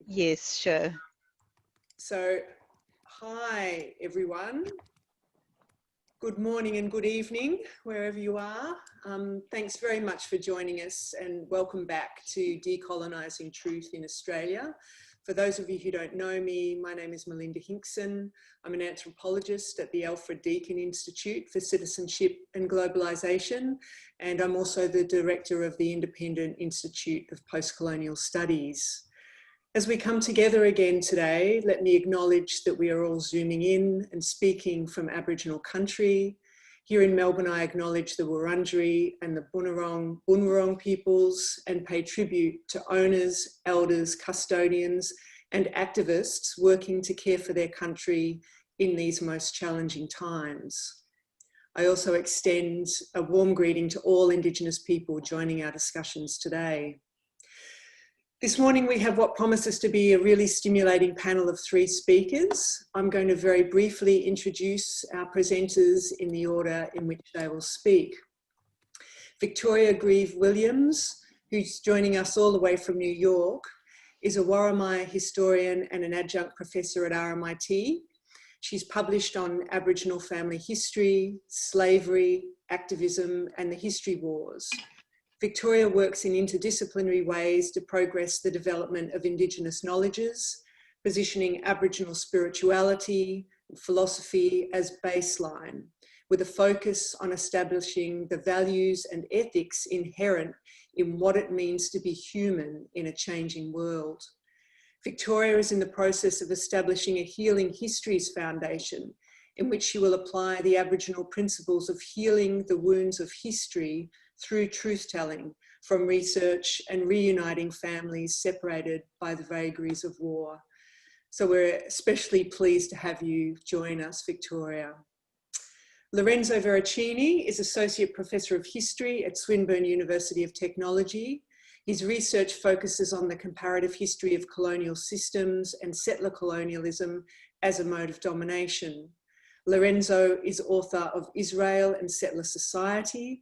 Yes, sure. So, hi everyone. Good morning and good evening, wherever you are. Thanks very much for joining us and welcome back to Decolonising Truth in Australia. For those of you who don't know me, my name is Melinda Hinkson. I'm an anthropologist at the Alfred Deakin Institute for Citizenship and Globalisation, and I'm also the director of the Independent Institute of Postcolonial Studies. As we come together again today, let me acknowledge that we are all zooming in and speaking from Aboriginal country. Here in Melbourne, I acknowledge the Wurundjeri and the Bunurong peoples and pay tribute to owners, elders, custodians, and activists working to care for their country in these most challenging times. I also extend a warm greeting to all Indigenous people joining our discussions today. This morning we have what promises to be a really stimulating panel of 3 speakers. I'm going to very briefly introduce our presenters in the order in which they will speak. Victoria Grieve Williams, who's joining us all the way from New York, is a Warramia historian and an adjunct professor at RMIT. She's published on Aboriginal family history, slavery, activism, and the history wars. Victoria works in interdisciplinary ways to progress the development of Indigenous knowledges, positioning Aboriginal spirituality and philosophy as baseline, with a focus on establishing the values and ethics inherent in what it means to be human in a changing world. Victoria is in the process of establishing a Healing Histories Foundation, in which she will apply the Aboriginal principles of healing the wounds of history through truth-telling from research and reuniting families separated by the vagaries of war. So we're especially pleased to have you join us, Victoria. Lorenzo Veracini is Associate Professor of History at Swinburne University of Technology. His research focuses on the comparative history of colonial systems and settler colonialism as a mode of domination. Lorenzo is author of Israel and Settler Society,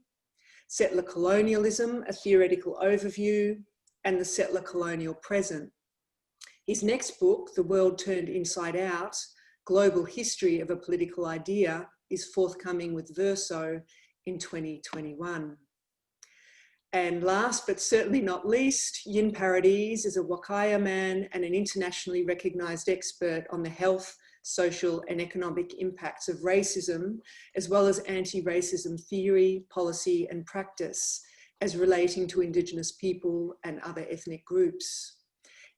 Settler Colonialism, a Theoretical Overview, and the Settler Colonial Present. His next book, The World Turned Inside Out, Global History of a Political Idea, is forthcoming with Verso in 2021. And last but certainly not least, Yin Paradies is a Wakaya man and an internationally recognised expert on the health, social and economic impacts of racism, as well as anti-racism theory, policy and practice as relating to Indigenous people and other ethnic groups.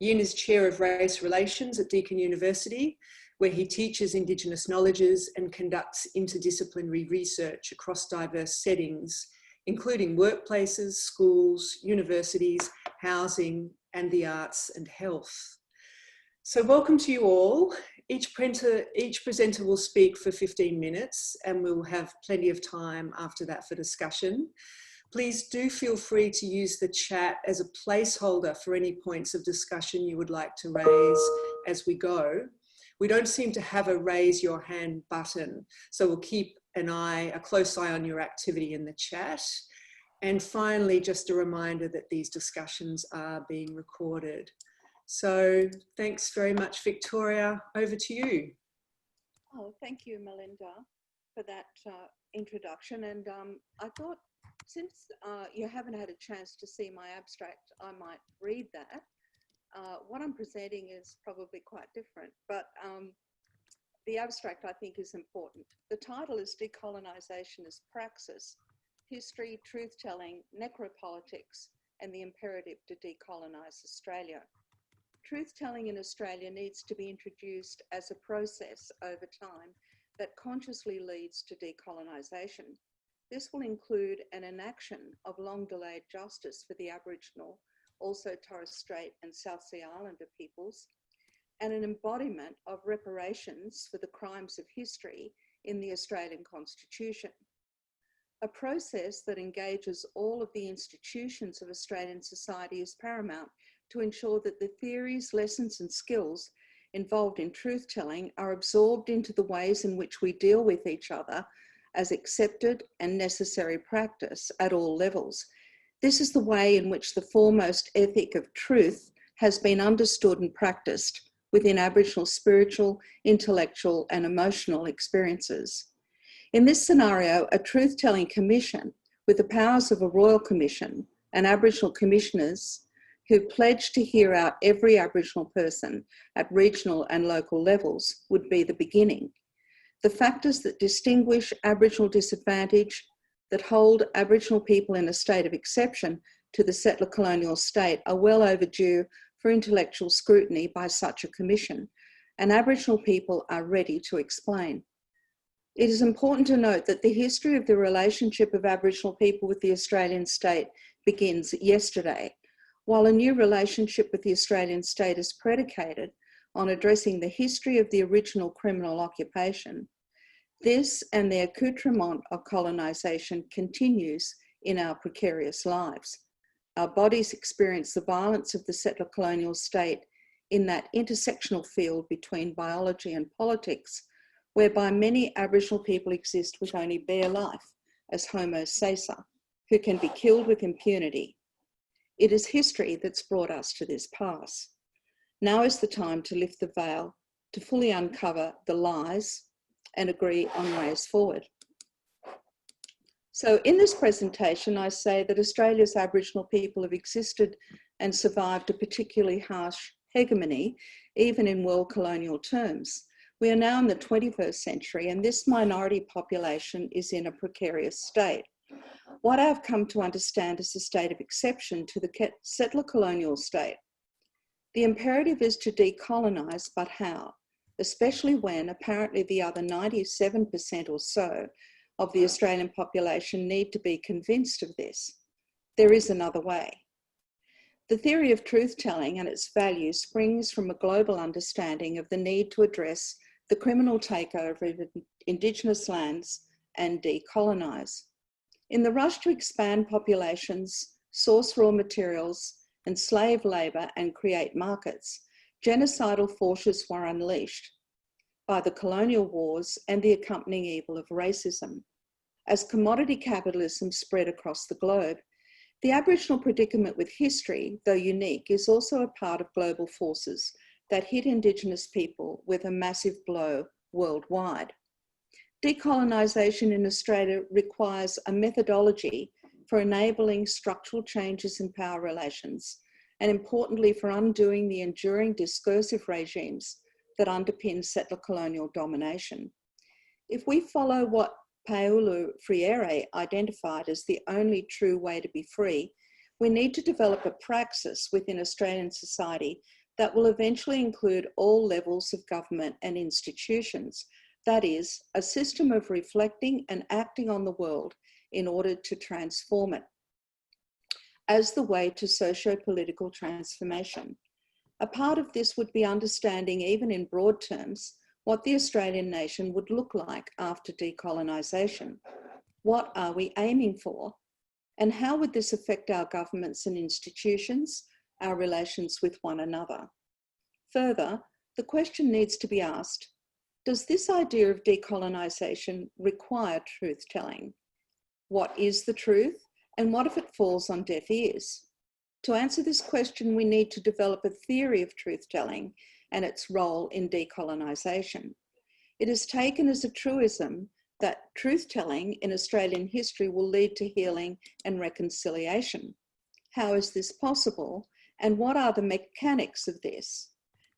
Yin is Chair of Race Relations at Deakin University, where he teaches Indigenous knowledges and conducts interdisciplinary research across diverse settings, including workplaces, schools, universities, housing, and the arts and health. So welcome to you all. Each presenter will speak for 15 minutes and we'll have plenty of time after that for discussion. Please do feel free to use the chat as a placeholder for any points of discussion you would like to raise as we go. We don't seem to have a raise your hand button, so we'll keep a close eye on your activity in the chat. And finally, just a reminder that these discussions are being recorded. So thanks very much, Victoria. Over to you. Oh, thank you, Melinda, for that introduction. And I thought, since you haven't had a chance to see my abstract, I might read that. What I'm presenting is probably quite different, but the abstract I think is important. The title is Decolonisation as Praxis, History, Truth-Telling, Necropolitics, and the Imperative to Decolonise Australia. Truth-telling in Australia needs to be introduced as a process over time that consciously leads to decolonisation. This will include an enaction of long-delayed justice for the Aboriginal, also Torres Strait and South Sea Islander peoples, and an embodiment of reparations for the crimes of history in the Australian Constitution. A process that engages all of the institutions of Australian society is paramount to ensure that the theories, lessons and skills involved in truth-telling are absorbed into the ways in which we deal with each other as accepted and necessary practice at all levels. This is the way in which the foremost ethic of truth has been understood and practiced within Aboriginal spiritual, intellectual and emotional experiences. In this scenario, a truth-telling commission with the powers of a royal commission and Aboriginal commissioners who pledged to hear out every Aboriginal person at regional and local levels would be the beginning. The factors that distinguish Aboriginal disadvantage, that hold Aboriginal people in a state of exception to the settler-colonial state are well overdue for intellectual scrutiny by such a commission, and Aboriginal people are ready to explain. It is important to note that the history of the relationship of Aboriginal people with the Australian state begins yesterday, while a new relationship with the Australian state is predicated on addressing the history of the original criminal occupation. This and the accoutrement of colonisation continues in our precarious lives. Our bodies experience the violence of the settler-colonial state in that intersectional field between biology and politics, whereby many Aboriginal people exist with only bare life as homo sacer, who can be killed with impunity. It is history that's brought us to this pass. Now is the time to lift the veil, to fully uncover the lies and agree on ways forward. So in this presentation, I say that Australia's Aboriginal people have existed and survived a particularly harsh hegemony, even in world colonial terms. We are now in the 21st century and this minority population is in a precarious state. What I've come to understand is a state of exception to the settler-colonial state. The imperative is to decolonise, but how? Especially when apparently the other 97% or so of the Australian population need to be convinced of this. There is another way. The theory of truth-telling and its value springs from a global understanding of the need to address the criminal takeover of Indigenous lands and decolonise. In the rush to expand populations, source raw materials, enslave labour and create markets, genocidal forces were unleashed by the colonial wars and the accompanying evil of racism. As commodity capitalism spread across the globe, the Aboriginal predicament with history, though unique, is also a part of global forces that hit Indigenous people with a massive blow worldwide. Decolonisation in Australia requires a methodology for enabling structural changes in power relations, and importantly for undoing the enduring discursive regimes that underpin settler-colonial domination. If we follow what Paolo Freire identified as the only true way to be free, we need to develop a praxis within Australian society that will eventually include all levels of government and institutions. That is, a system of reflecting and acting on the world in order to transform it as the way to socio-political transformation. A part of this would be understanding, even in broad terms, what the Australian nation would look like after decolonisation. What are we aiming for? And how would this affect our governments and institutions, our relations with one another? Further, the question needs to be asked, does this idea of decolonisation require truth-telling? What is the truth, and what if it falls on deaf ears? To answer this question, we need to develop a theory of truth-telling and its role in decolonisation. It is taken as a truism that truth-telling in Australian history will lead to healing and reconciliation. How is this possible, and what are the mechanics of this?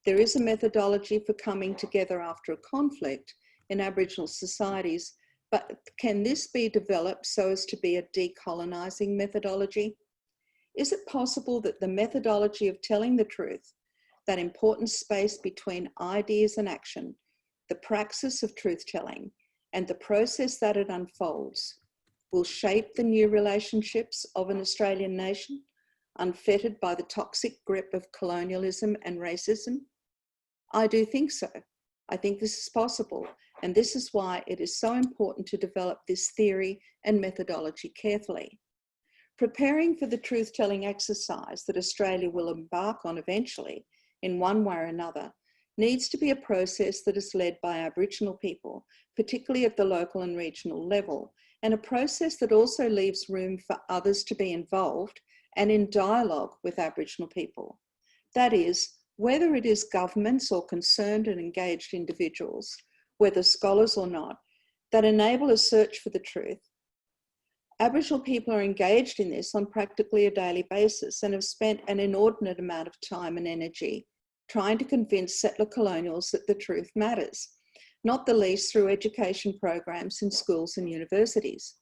There is a methodology for coming together after a conflict in Aboriginal societies, but can this be developed so as to be a decolonising methodology? Is it possible that the methodology of telling the truth, that important space between ideas and action, the praxis of truth-telling, and the process that it unfolds, will shape the new relationships of an Australian nation, unfettered by the toxic grip of colonialism and racism? I do think so. I think this is possible, and this is why it is so important to develop this theory and methodology carefully. Preparing for the truth-telling exercise that Australia will embark on eventually, in one way or another, needs to be a process that is led by Aboriginal people, particularly at the local and regional level, and a process that also leaves room for others to be involved and in dialogue with Aboriginal people. That is, whether it is governments or concerned and engaged individuals, whether scholars or not, that enable a search for the truth. Aboriginal people are engaged in this on practically a daily basis and have spent an inordinate amount of time and energy trying to convince settler colonials that the truth matters, not the least through education programs in schools and universities.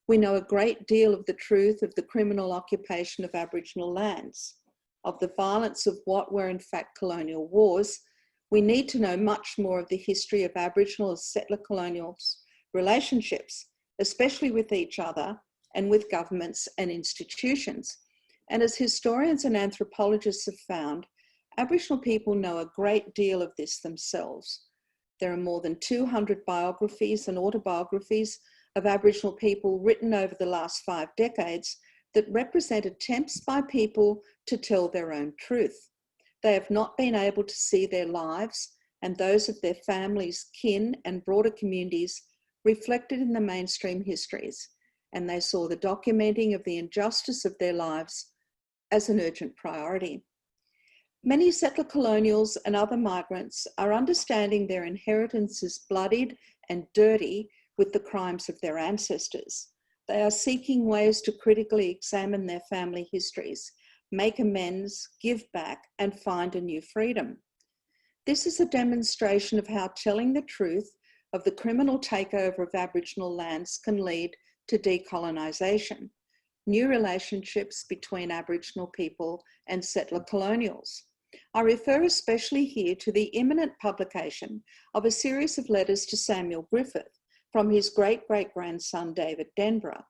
We know a great deal of the truth of the criminal occupation of Aboriginal lands, of the violence of what were in fact colonial wars. We need to know much more of the history of Aboriginal and settler colonials' relationships, especially with each other and with governments and institutions. And as historians and anthropologists have found, Aboriginal people know a great deal of this themselves. There are more than 200 biographies and autobiographies of Aboriginal people written over the last 5 decades that represent attempts by people to tell their own truth. They have not been able to see their lives and those of their families, kin, and broader communities reflected in the mainstream histories, and they saw the documenting of the injustice of their lives as an urgent priority. Many settler colonials and other migrants are understanding their inheritance is bloodied and dirty with the crimes of their ancestors. They are seeking ways to critically examine their family histories, make amends, give back, and find a new freedom. This is a demonstration of how telling the truth of the criminal takeover of Aboriginal lands can lead to decolonisation, new relationships between Aboriginal people and settler colonials. I refer especially here to the imminent publication of a series of letters to Samuel Griffith from his great-great-grandson David Denborough.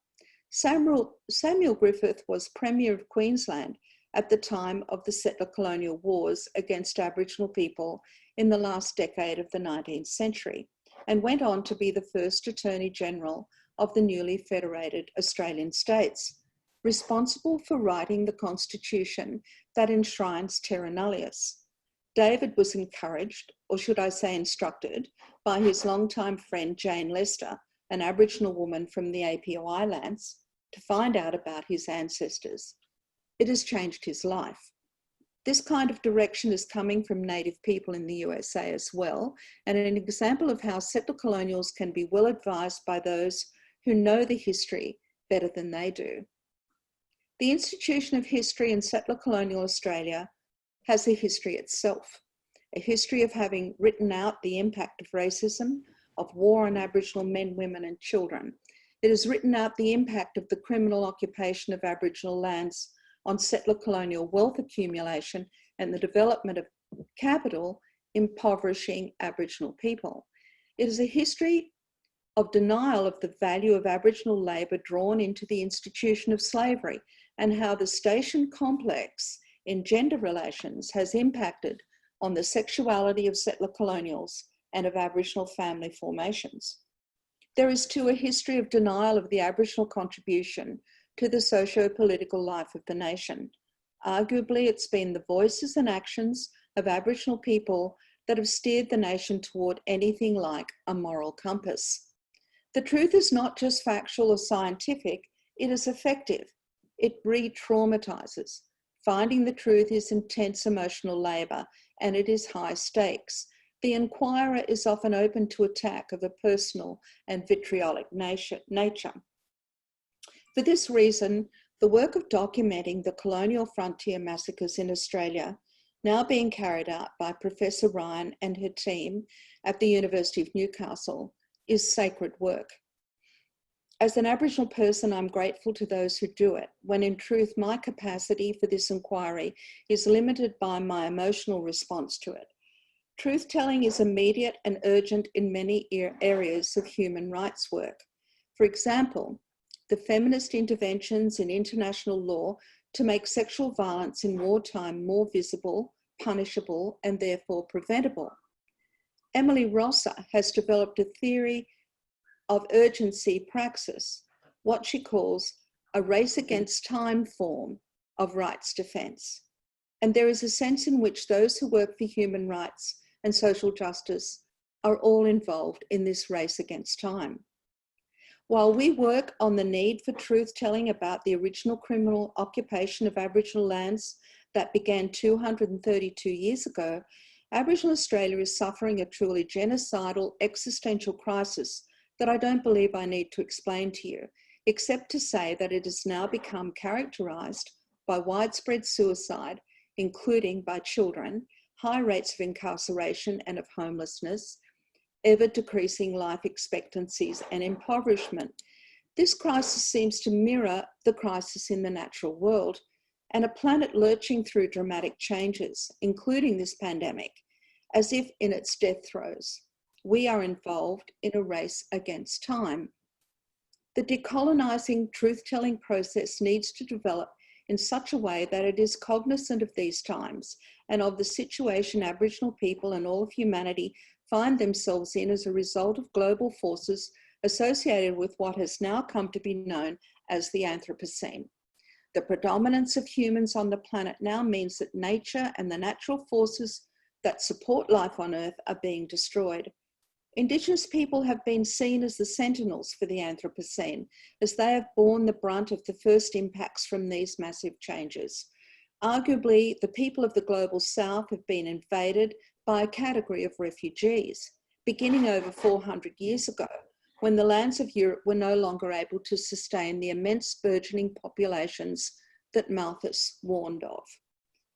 Samuel Griffith was Premier of Queensland at the time of the settler-colonial wars against Aboriginal people in the last decade of the 19th century, and went on to be the first Attorney General of the newly federated Australian states, responsible for writing the constitution that enshrines terra nullius. David was encouraged, or should I say instructed, by his longtime friend Jane Lester, an Aboriginal woman from the APOI lands, to find out about his ancestors. It has changed his life. This kind of direction is coming from Native people in the USA as well, and an example of how settler colonials can be well advised by those who know the history better than they do. The institution of history in settler colonial Australia has a history itself, a history of having written out the impact of racism, of war on Aboriginal men, women and children. It has written out the impact of the criminal occupation of Aboriginal lands on settler colonial wealth accumulation and the development of capital impoverishing Aboriginal people. It is a history of denial of the value of Aboriginal labour drawn into the institution of slavery and how the station complex in gender relations has impacted on the sexuality of settler colonials and of Aboriginal family formations. There is too a history of denial of the Aboriginal contribution to the socio-political life of the nation. Arguably, it's been the voices and actions of Aboriginal people that have steered the nation toward anything like a moral compass. The truth is not just factual or scientific, it is effective. It re-traumatizes. Finding the truth is intense emotional labour and it is high stakes. The inquirer is often open to attack of a personal and vitriolic nature. For this reason, the work of documenting the colonial frontier massacres in Australia, now being carried out by Professor Ryan and her team at the University of Newcastle, is sacred work. As an Aboriginal person, I'm grateful to those who do it, when in truth my capacity for this inquiry is limited by my emotional response to it. Truth-telling is immediate and urgent in many areas of human rights work. For example, the feminist interventions in international law to make sexual violence in wartime more visible, punishable, and therefore preventable. Emily Rosser has developed a theory of urgency praxis, what she calls a race against time form of rights defence. And there is a sense in which those who work for human rights and social justice are all involved in this race against time. While we work on the need for truth-telling about the original criminal occupation of Aboriginal lands that began 232 years ago, Aboriginal Australia is suffering a truly genocidal existential crisis that I don't believe I need to explain to you, except to say that it has now become characterised by widespread suicide, including by children, high rates of incarceration and of homelessness, ever decreasing life expectancies and impoverishment. This crisis seems to mirror the crisis in the natural world and a planet lurching through dramatic changes, including this pandemic, as if in its death throes. We are involved in a race against time. The decolonising, truth-telling process needs to develop in such a way that it is cognizant of these times and of the situation Aboriginal people and all of humanity find themselves in as a result of global forces associated with what has now come to be known as the Anthropocene. The predominance of humans on the planet now means that nature and the natural forces that support life on Earth are being destroyed. Indigenous people have been seen as the sentinels for the Anthropocene, as they have borne the brunt of the first impacts from these massive changes. Arguably, the people of the global south have been invaded by a category of refugees, beginning over 400 years ago, when the lands of Europe were no longer able to sustain the immense burgeoning populations that Malthus warned of.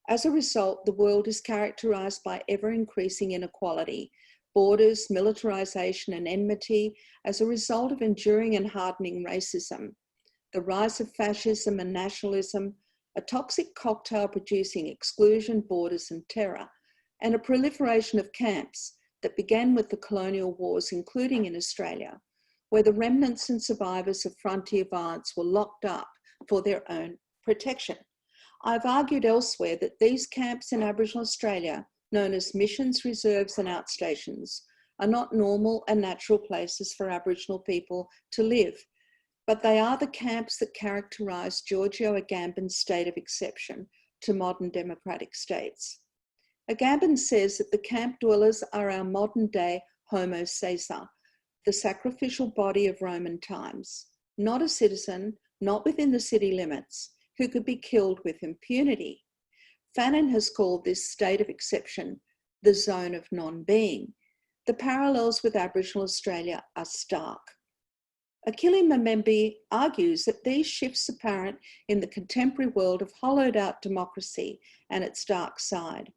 As a result, the world is characterised by ever-increasing inequality, borders, militarisation and enmity as a result of enduring and hardening racism, the rise of fascism and nationalism, a toxic cocktail producing exclusion, borders and terror, and a proliferation of camps that began with the colonial wars, including in Australia, where the remnants and survivors of frontier violence were locked up for their own protection. I've argued elsewhere that these camps in Aboriginal Australia, known as missions, reserves and outstations, are not normal and natural places for Aboriginal people to live, but they are the camps that characterise Giorgio Agamben's state of exception to modern democratic states. Agamben says that the camp dwellers are our modern day Homo Caesar, the sacrificial body of Roman times, not a citizen, not within the city limits, who could be killed with impunity. Fanon has called this state of exception the zone of non-being. The parallels with Aboriginal Australia are stark. Achille Mbembe argues that these shifts apparent in the contemporary world have hollowed out democracy and its dark side,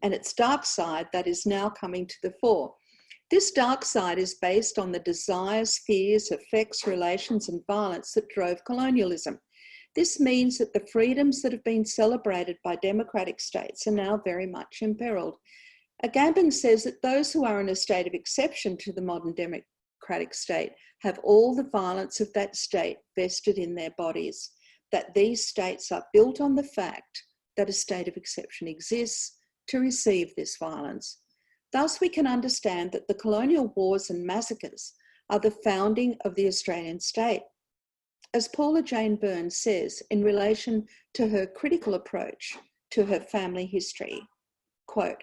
its dark side that is now coming to the fore. This dark side is based on the desires, fears, effects, relations, and violence that drove colonialism. This means that the freedoms that have been celebrated by democratic states are now very much imperiled. Agamben says that those who are in a state of exception to the modern democratic state have all the violence of that state vested in their bodies, that these states are built on the fact that a state of exception exists to receive this violence. Thus, we can understand that the colonial wars and massacres are the founding of the Australian state. As Paula Jane Byrne says in relation to her critical approach to her family history, quote,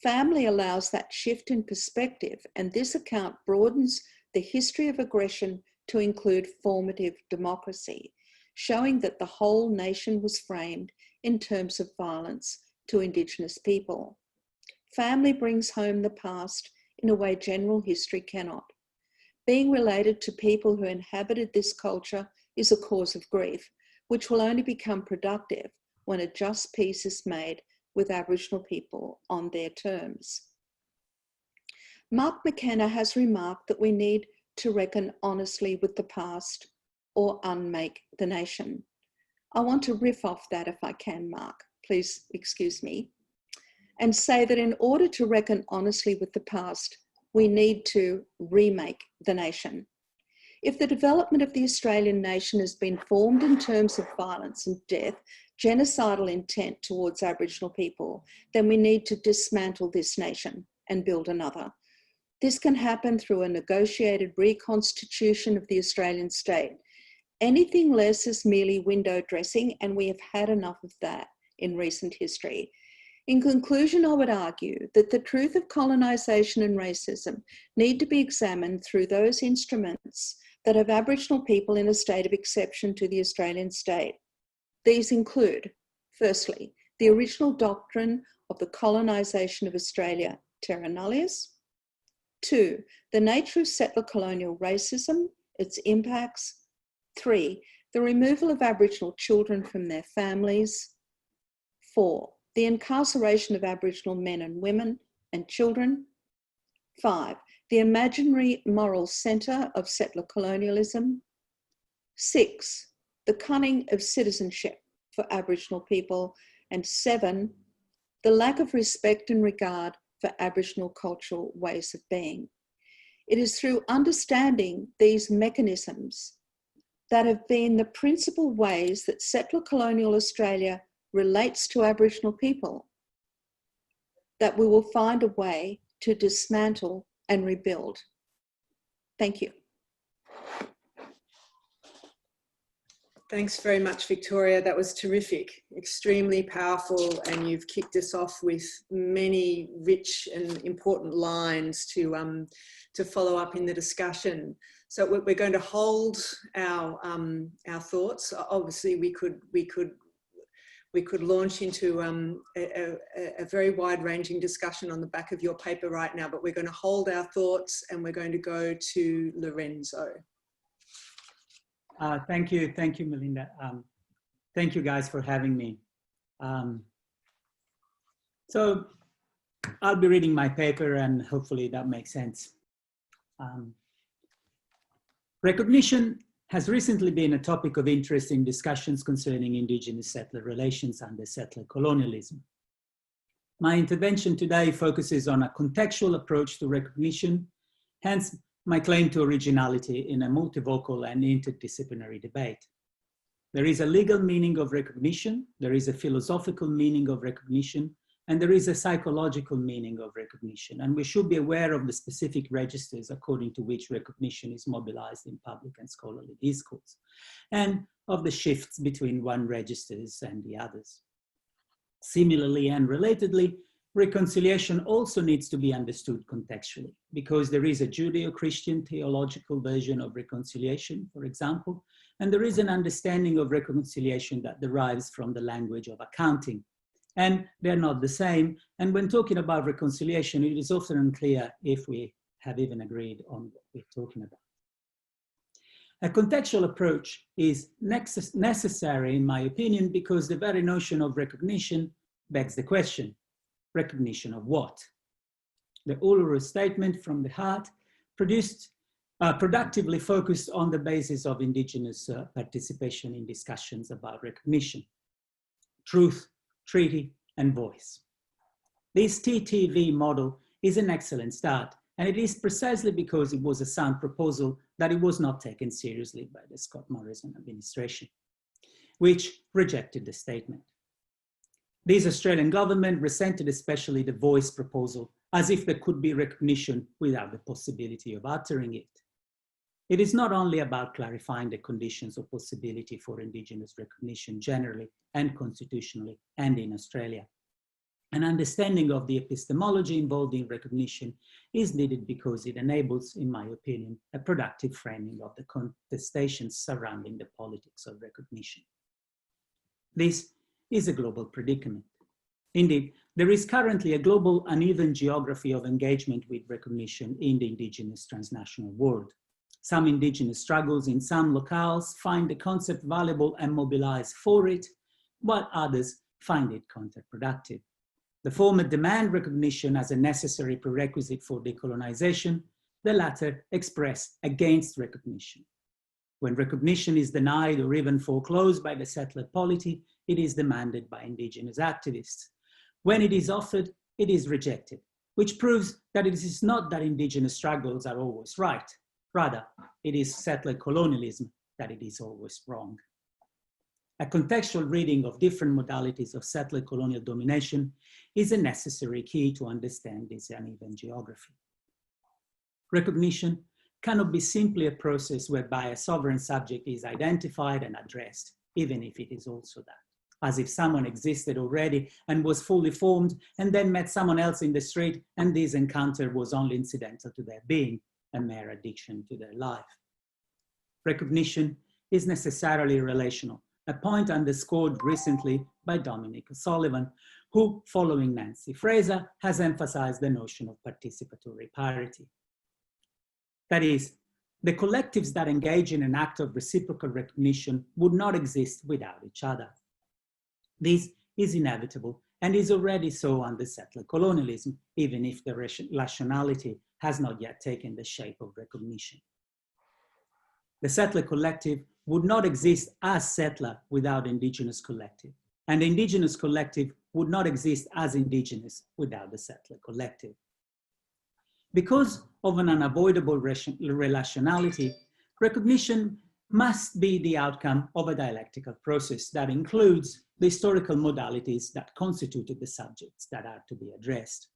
"Family allows that shift in perspective, and this account broadens the history of aggression to include formative democracy, showing that the whole nation was framed in terms of violence to Indigenous people. Family brings home the past in a way general history cannot. Being related to people who inhabited this culture is a cause of grief, which will only become productive when a just peace is made with Aboriginal people on their terms." Mark McKenna has remarked that we need to reckon honestly with the past or unmake the nation. I want to riff off that if I can, Mark, please excuse me, and say that in order to reckon honestly with the past, we need to remake the nation. If the development of the Australian nation has been formed in terms of violence and death, genocidal intent towards Aboriginal people, then we need to dismantle this nation and build another. This can happen through a negotiated reconstitution of the Australian state. Anything less is merely window dressing, and we have had enough of that in recent history. In conclusion, I would argue that the truth of colonisation and racism need to be examined through those instruments that have Aboriginal people in a state of exception to the Australian state. These include, firstly, the original doctrine of the colonisation of Australia, terra nullius. 2, the nature of settler-colonial racism, its impacts. 3, the removal of Aboriginal children from their families. 4, the incarceration of Aboriginal men and women and children. 5, the imaginary moral centre of settler colonialism. 6, the cunning of citizenship for Aboriginal people. And 7, the lack of respect and regard for Aboriginal cultural ways of being. It is through understanding these mechanisms that have been the principal ways that settler colonial Australia relates to Aboriginal people that we will find a way to dismantle and rebuild. Thank you. Thanks very much, Victoria. That was terrific, extremely powerful, and you've kicked us off with many rich and important lines to follow up in the discussion. So we're going to hold our thoughts. Obviously, we could launch into a very wide-ranging discussion on the back of your paper right now, but we're going to hold our thoughts and we're going to go to Lorenzo. Thank you, Melinda. Thank you guys for having me. So I'll be reading my paper and hopefully that makes sense. Recognition has recently been a topic of interest in discussions concerning Indigenous settler relations under settler colonialism. My intervention today focuses on a contextual approach to recognition, hence my claim to originality in a multivocal and interdisciplinary debate. There is a legal meaning of recognition, there is a philosophical meaning of recognition, and there is a psychological meaning of recognition. And we should be aware of the specific registers according to which recognition is mobilized in public and scholarly discourse, and of the shifts between one registers and the others. Similarly and relatedly, reconciliation also needs to be understood contextually, because there is a Judeo-Christian theological version of reconciliation, for example, and there is an understanding of reconciliation that derives from the language of accounting. And they're not the same. And when talking about reconciliation, it is often unclear if we have even agreed on what we're talking about. A contextual approach is necessary, in my opinion, because the very notion of recognition begs the question, recognition of what? The Uluru Statement from the heart productively focused on the basis of Indigenous participation in discussions about recognition, truth, treaty, and voice. This TTV model is an excellent start, and it is precisely because it was a sound proposal that it was not taken seriously by the Scott Morrison administration, which rejected the statement. This Australian government resented especially the voice proposal, as if there could be recognition without the possibility of uttering it. It is not only about clarifying the conditions of possibility for Indigenous recognition generally and constitutionally and in Australia. An understanding of the epistemology involved in recognition is needed because it enables, in my opinion, a productive framing of the contestations surrounding the politics of recognition. This is a global predicament. Indeed, there is currently a global uneven geography of engagement with recognition in the Indigenous transnational world. Some Indigenous struggles in some locales find the concept valuable and mobilize for it, while others find it counterproductive. The former demand recognition as a necessary prerequisite for decolonization, the latter express against recognition. When recognition is denied or even foreclosed by the settler polity, it is demanded by Indigenous activists. When it is offered, it is rejected, which proves that it is not that Indigenous struggles are always right. Rather, it is settler colonialism that it is always wrong. A contextual reading of different modalities of settler colonial domination is a necessary key to understand this uneven geography. Recognition cannot be simply a process whereby a sovereign subject is identified and addressed, even if it is also that, as if someone existed already and was fully formed and then met someone else in the street and this encounter was only incidental to their being, a mere addiction to their life. Recognition is necessarily relational, a point underscored recently by Dominic O'Sullivan, who, following Nancy Fraser, has emphasized the notion of participatory parity. That is, the collectives that engage in an act of reciprocal recognition would not exist without each other. This is inevitable and is already so under settler colonialism, even if the rationality has not yet taken the shape of recognition. The settler collective would not exist as settler without indigenous collective, and the indigenous collective would not exist as indigenous without the settler collective. Because of an unavoidable relationality, recognition must be the outcome of a dialectical process that includes the historical modalities that constituted the subjects that are to be addressed.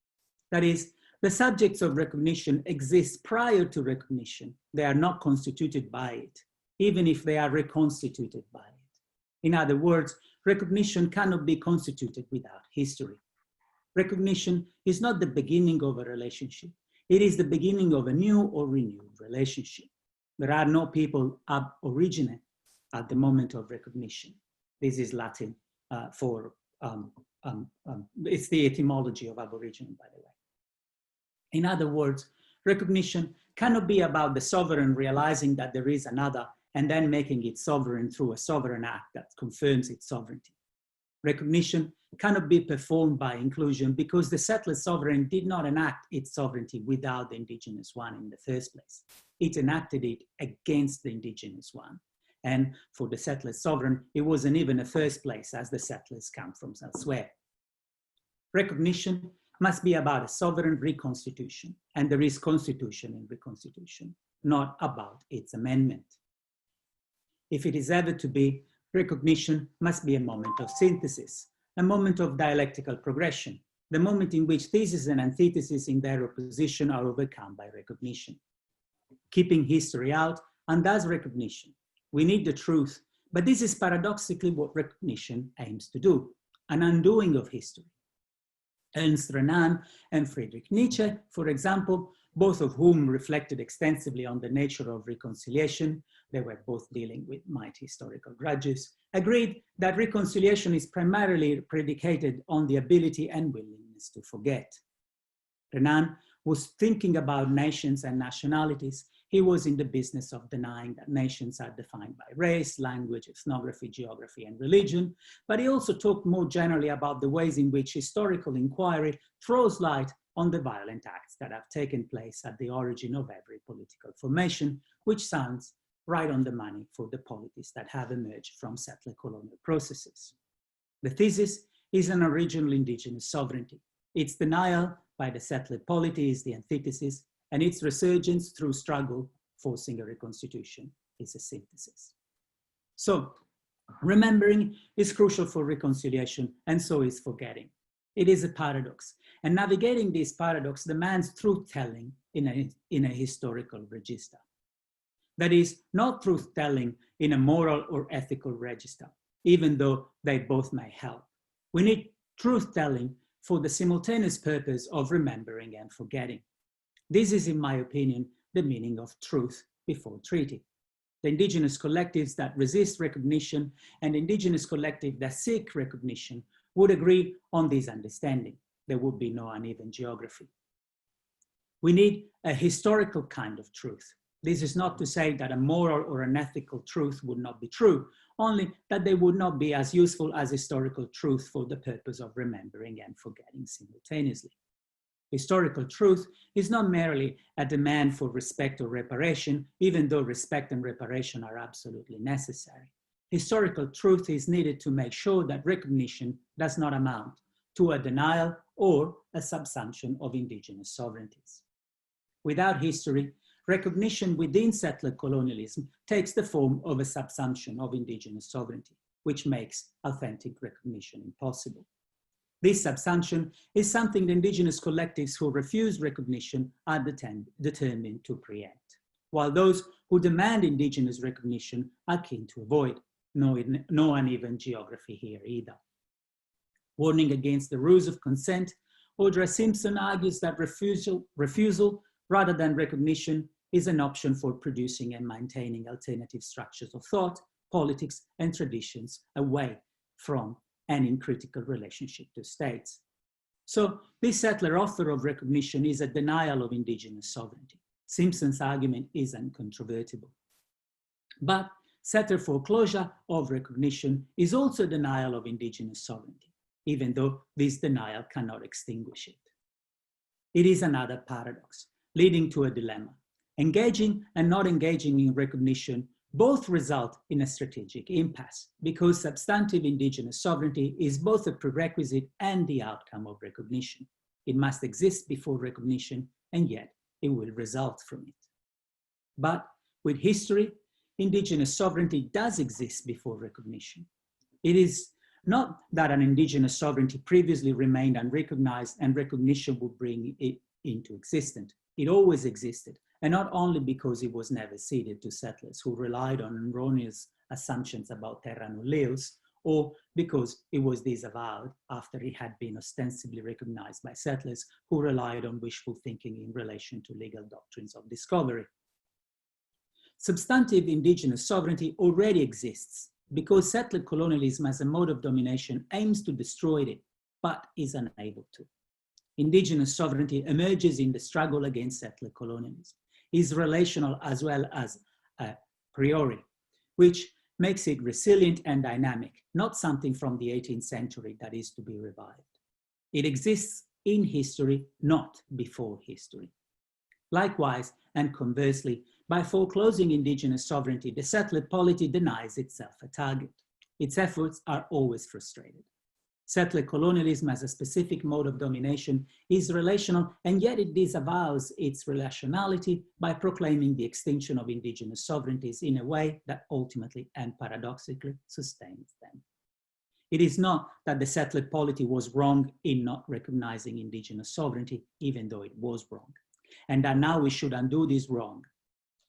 That is, the subjects of recognition exist prior to recognition. They are not constituted by it, even if they are reconstituted by it. In other words, recognition cannot be constituted without history. Recognition is not the beginning of a relationship. It is the beginning of a new or renewed relationship. There are no people ab origine at the moment of recognition. This is Latin it's the etymology of aborigine, by the way. In other words, recognition cannot be about the sovereign realizing that there is another and then making it sovereign through a sovereign act that confirms its sovereignty. Recognition cannot be performed by inclusion because the settler sovereign did not enact its sovereignty without the indigenous one in the first place. It enacted it against the indigenous one. And for the settler sovereign, it wasn't even a first place as the settlers come from elsewhere. Recognition must be about a sovereign reconstitution, and there is constitution in reconstitution, not about its amendment. If it is ever to be, recognition must be a moment of synthesis, a moment of dialectical progression, the moment in which thesis and antithesis in their opposition are overcome by recognition. Keeping history out undoes recognition. We need the truth, but this is paradoxically what recognition aims to do, an undoing of history. Ernst Renan and Friedrich Nietzsche, for example, both of whom reflected extensively on the nature of reconciliation, they were both dealing with mighty historical grudges, agreed that reconciliation is primarily predicated on the ability and willingness to forget. Renan was thinking about nations and nationalities. He was in the business of denying that nations are defined by race, language, ethnography, geography, and religion, but he also talked more generally about the ways in which historical inquiry throws light on the violent acts that have taken place at the origin of every political formation, which sounds right on the money for the polities that have emerged from settler colonial processes. The thesis is an original indigenous sovereignty. Its denial by the settler polity is the antithesis, and its resurgence through struggle, forcing a reconstitution, is a synthesis. So, remembering is crucial for reconciliation, and so is forgetting. It is a paradox, and navigating this paradox demands truth-telling in a historical register. That is, not truth-telling in a moral or ethical register, even though they both may help. We need truth-telling for the simultaneous purpose of remembering and forgetting. This is, in my opinion, the meaning of truth before treaty. The indigenous collectives that resist recognition and indigenous collectives that seek recognition would agree on this understanding. There would be no uneven geography. We need a historical kind of truth. This is not to say that a moral or an ethical truth would not be true, only that they would not be as useful as historical truth for the purpose of remembering and forgetting simultaneously. Historical truth is not merely a demand for respect or reparation, even though respect and reparation are absolutely necessary. Historical truth is needed to make sure that recognition does not amount to a denial or a subsumption of indigenous sovereignties. Without history, recognition within settler colonialism takes the form of a subsumption of indigenous sovereignty, which makes authentic recognition impossible. This subsumption is something the indigenous collectives who refuse recognition are determined to preempt, while those who demand indigenous recognition are keen to avoid. No uneven geography here either. Warning against the rules of consent, Audra Simpson argues that refusal rather than recognition is an option for producing and maintaining alternative structures of thought, politics, and traditions away from and in critical relationship to states. So this settler offer of recognition is a denial of indigenous sovereignty. Simpson's argument is incontrovertible. But settler foreclosure of recognition is also a denial of indigenous sovereignty, even though this denial cannot extinguish it. It is another paradox, leading to a dilemma. Engaging and not engaging in recognition both result in a strategic impasse, because substantive indigenous sovereignty is both a prerequisite and the outcome of recognition. It must exist before recognition, and yet it will result from it. But with history, indigenous sovereignty does exist before recognition. It is not that an indigenous sovereignty previously remained unrecognized and recognition would bring it into existence. It always existed, and not only because it was never ceded to settlers who relied on erroneous assumptions about terra nullius, or because it was disavowed after it had been ostensibly recognized by settlers who relied on wishful thinking in relation to legal doctrines of discovery. Substantive indigenous sovereignty already exists because settler colonialism as a mode of domination aims to destroy it, but is unable to. Indigenous sovereignty emerges in the struggle against settler colonialism, is relational as well as a priori, which makes it resilient and dynamic, not something from the 18th century that is to be revived. It exists in history, not before history. Likewise, and conversely, by foreclosing indigenous sovereignty, the settler polity denies itself a target. Its efforts are always frustrated. Settler colonialism as a specific mode of domination is relational, and yet it disavows its relationality by proclaiming the extinction of indigenous sovereignties in a way that ultimately and paradoxically sustains them. It is not that the settler polity was wrong in not recognizing indigenous sovereignty, even though it was wrong, and that now we should undo this wrong.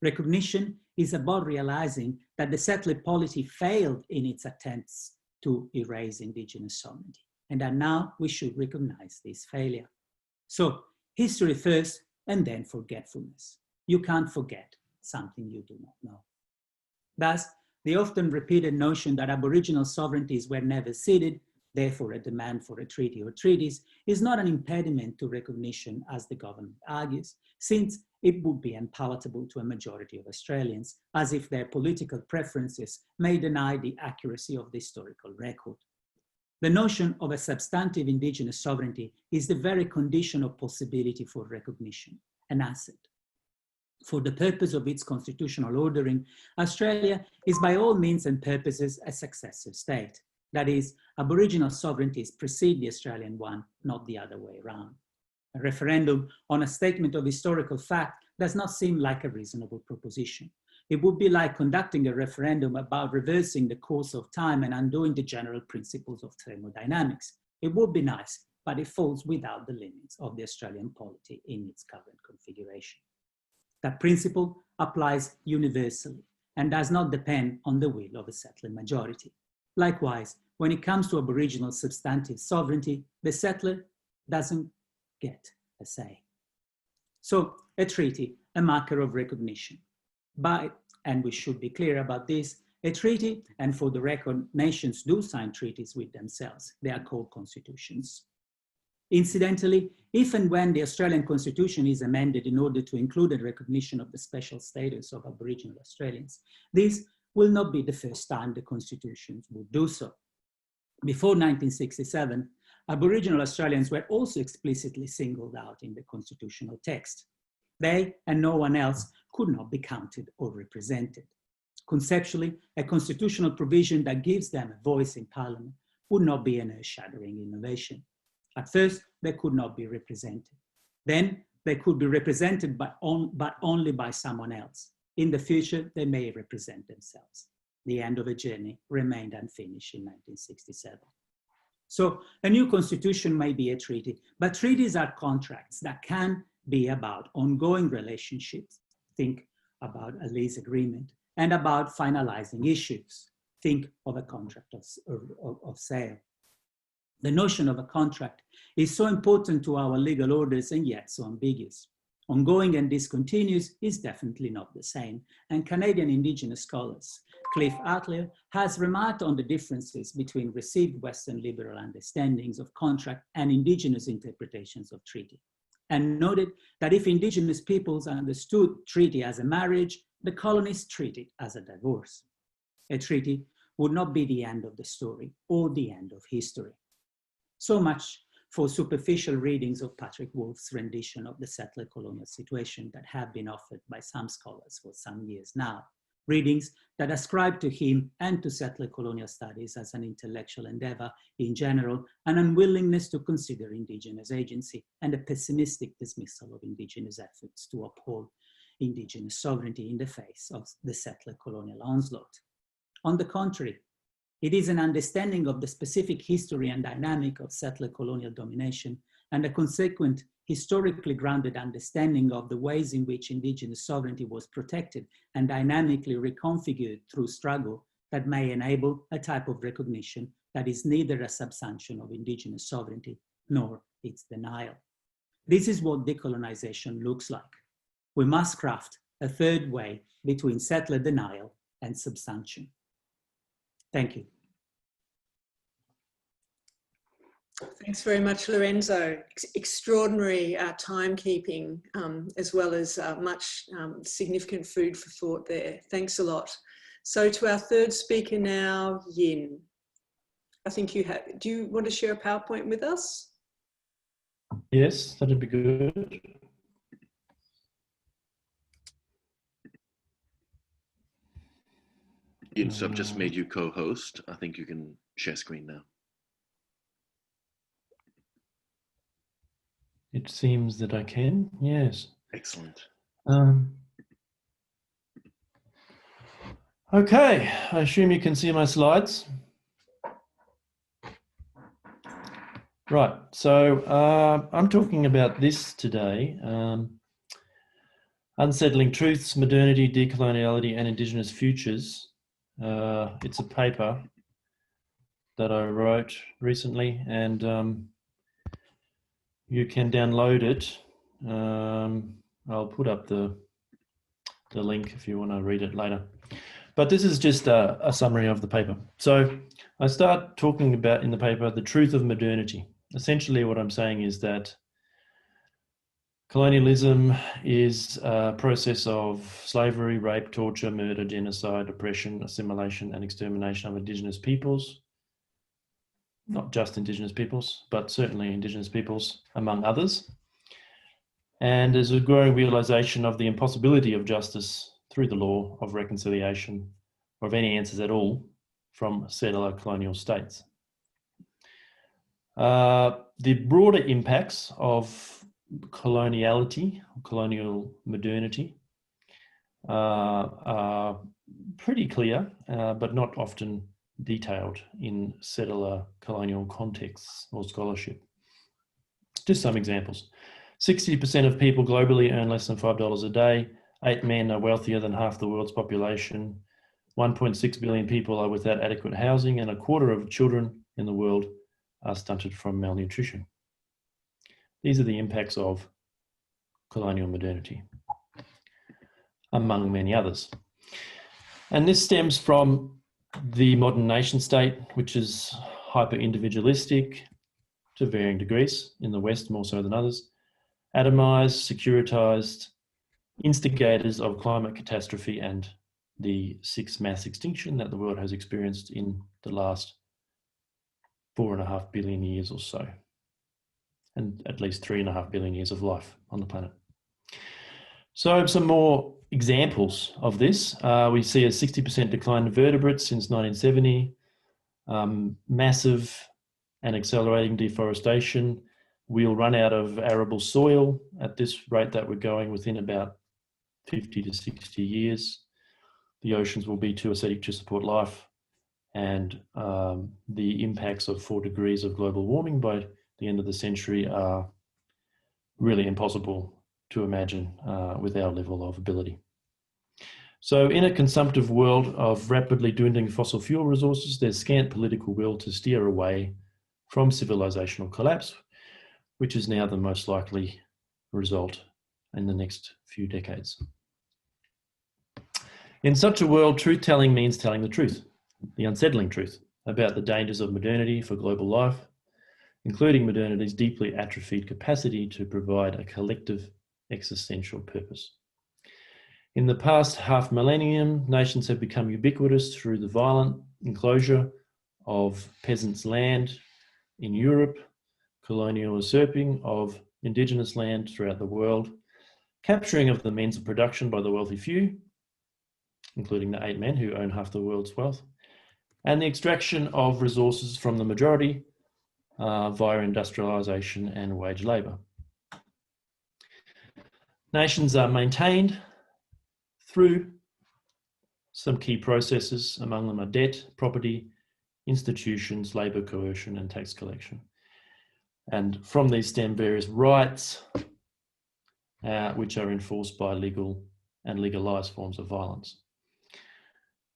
Recognition is about realizing that the settler polity failed in its attempts to erase indigenous sovereignty, and that now we should recognize this failure. So, history first, and then forgetfulness. You can't forget something you do not know. Thus, the often repeated notion that Aboriginal sovereignties were never ceded, therefore a demand for a treaty or treaties, is not an impediment to recognition, as the government argues, since it would be unpalatable to a majority of Australians, as if their political preferences may deny the accuracy of the historical record. The notion of a substantive indigenous sovereignty is the very condition of possibility for recognition, an asset. For the purpose of its constitutional ordering, Australia is by all means and purposes a successive state. That is, Aboriginal sovereignties precede the Australian one, not the other way around. A referendum on a statement of historical fact does not seem like a reasonable proposition. It would be like conducting a referendum about reversing the course of time and undoing the general principles of thermodynamics. It would be nice, but it falls without the limits of the Australian polity in its current configuration. That principle applies universally and does not depend on the will of a settler majority. Likewise, when it comes to Aboriginal substantive sovereignty, the settler doesn't get a say. So, a treaty, a marker of recognition. By, and we should be clear about this, a treaty, and for the record, nations do sign treaties with themselves. They are called constitutions. Incidentally, if and when the Australian Constitution is amended in order to include a recognition of the special status of Aboriginal Australians, this will not be the first time the constitutions would do so. Before 1967, Aboriginal Australians were also explicitly singled out in the constitutional text. They and no one else could not be counted or represented. Conceptually, a constitutional provision that gives them a voice in Parliament would not be an earth-shattering innovation. At first, they could not be represented. Then, they could be represented but only by someone else. In the future, they may represent themselves. The end of a journey remained unfinished in 1967. So a new constitution may be a treaty, but treaties are contracts that can be about ongoing relationships. Think about a lease agreement, and about finalizing issues. Think of a contract of sale. The notion of a contract is so important to our legal orders and yet so ambiguous. Ongoing and discontinuous is definitely not the same, and Canadian Indigenous scholars Cliff Atler has remarked on the differences between received Western liberal understandings of contract and Indigenous interpretations of treaty, and noted that if Indigenous peoples understood treaty as a marriage, the colonists treated it as a divorce. A treaty would not be the end of the story or the end of history. So much for superficial readings of Patrick Wolf's rendition of the settler-colonial situation that have been offered by some scholars for some years now. Readings that ascribe to him and to settler-colonial studies as an intellectual endeavor in general, an unwillingness to consider Indigenous agency, and a pessimistic dismissal of Indigenous efforts to uphold Indigenous sovereignty in the face of the settler-colonial onslaught. On the contrary, it is an understanding of the specific history and dynamic of settler-colonial domination and a consequent historically grounded understanding of the ways in which Indigenous sovereignty was protected and dynamically reconfigured through struggle that may enable a type of recognition that is neither a subsumption of Indigenous sovereignty nor its denial. This is what decolonization looks like. We must craft a third way between settler denial and subsumption. Thank you. Thanks very much, Lorenzo. Extraordinary timekeeping, as well as much significant food for thought there. Thanks a lot. So to our third speaker now, Yin. I think you have, do you want to share a PowerPoint with us? Yes, that'd be good. Yin, so I've just made you co-host. I think you can share screen now. It seems that I can, yes. Excellent. Okay, I assume you can see my slides. Right, so I'm talking about this today. Unsettling Truths, Modernity, Decoloniality and Indigenous Futures. It's a paper that I wrote recently, and you can download it. I'll put up the link if you want to read it later. But this is just a summary of the paper. So I start talking about in the paper the truth of modernity. Essentially what I'm saying is that colonialism is a process of slavery, rape, torture, murder, genocide, oppression, assimilation and extermination of Indigenous peoples. Not just Indigenous peoples, but certainly Indigenous peoples, among others. And there's a growing realization of the impossibility of justice through the law of reconciliation, or of any answers at all, from settler-colonial states. The broader impacts of coloniality, colonial modernity, are pretty clear, but not often detailed in settler-colonial contexts or scholarship. Just some examples. 60% of people globally earn less than $5 a day. 8 men are wealthier than half the world's population. 1.6 billion people are without adequate housing, and a quarter of children in the world are stunted from malnutrition. These are the impacts of colonial modernity, among many others. And this stems from the modern nation state, which is hyper-individualistic to varying degrees, in the West more so than others, atomized, securitized, instigators of climate catastrophe and the 6th mass extinction that the world has experienced in the last 4.5 billion years or so, and at least 3.5 billion years of life on the planet. So some more examples of this. We see a 60% decline in vertebrates since 1970, massive and accelerating deforestation. We'll run out of arable soil at this rate that we're going within about 50 to 60 years. The oceans will be too acidic to support life, and the impacts of 4 degrees of global warming by the end of the century are really impossible to imagine with our level of ability. So in a consumptive world of rapidly dwindling fossil fuel resources, there's scant political will to steer away from civilizational collapse, which is now the most likely result in the next few decades. In such a world, truth-telling means telling the truth, the unsettling truth, about the dangers of modernity for global life, including modernity's deeply atrophied capacity to provide a collective existential purpose. In the past half millennium, nations have become ubiquitous through the violent enclosure of peasants' land in Europe, colonial usurping of indigenous land throughout the world, capturing of the means of production by the wealthy few, including the 8 men who own half the world's wealth, and the extraction of resources from the majority via industrialisation and wage labour. Nations are maintained through some key processes. Among them are debt, property, institutions, labour coercion, and tax collection. And from these stem various rights, which are enforced by legal and legalised forms of violence.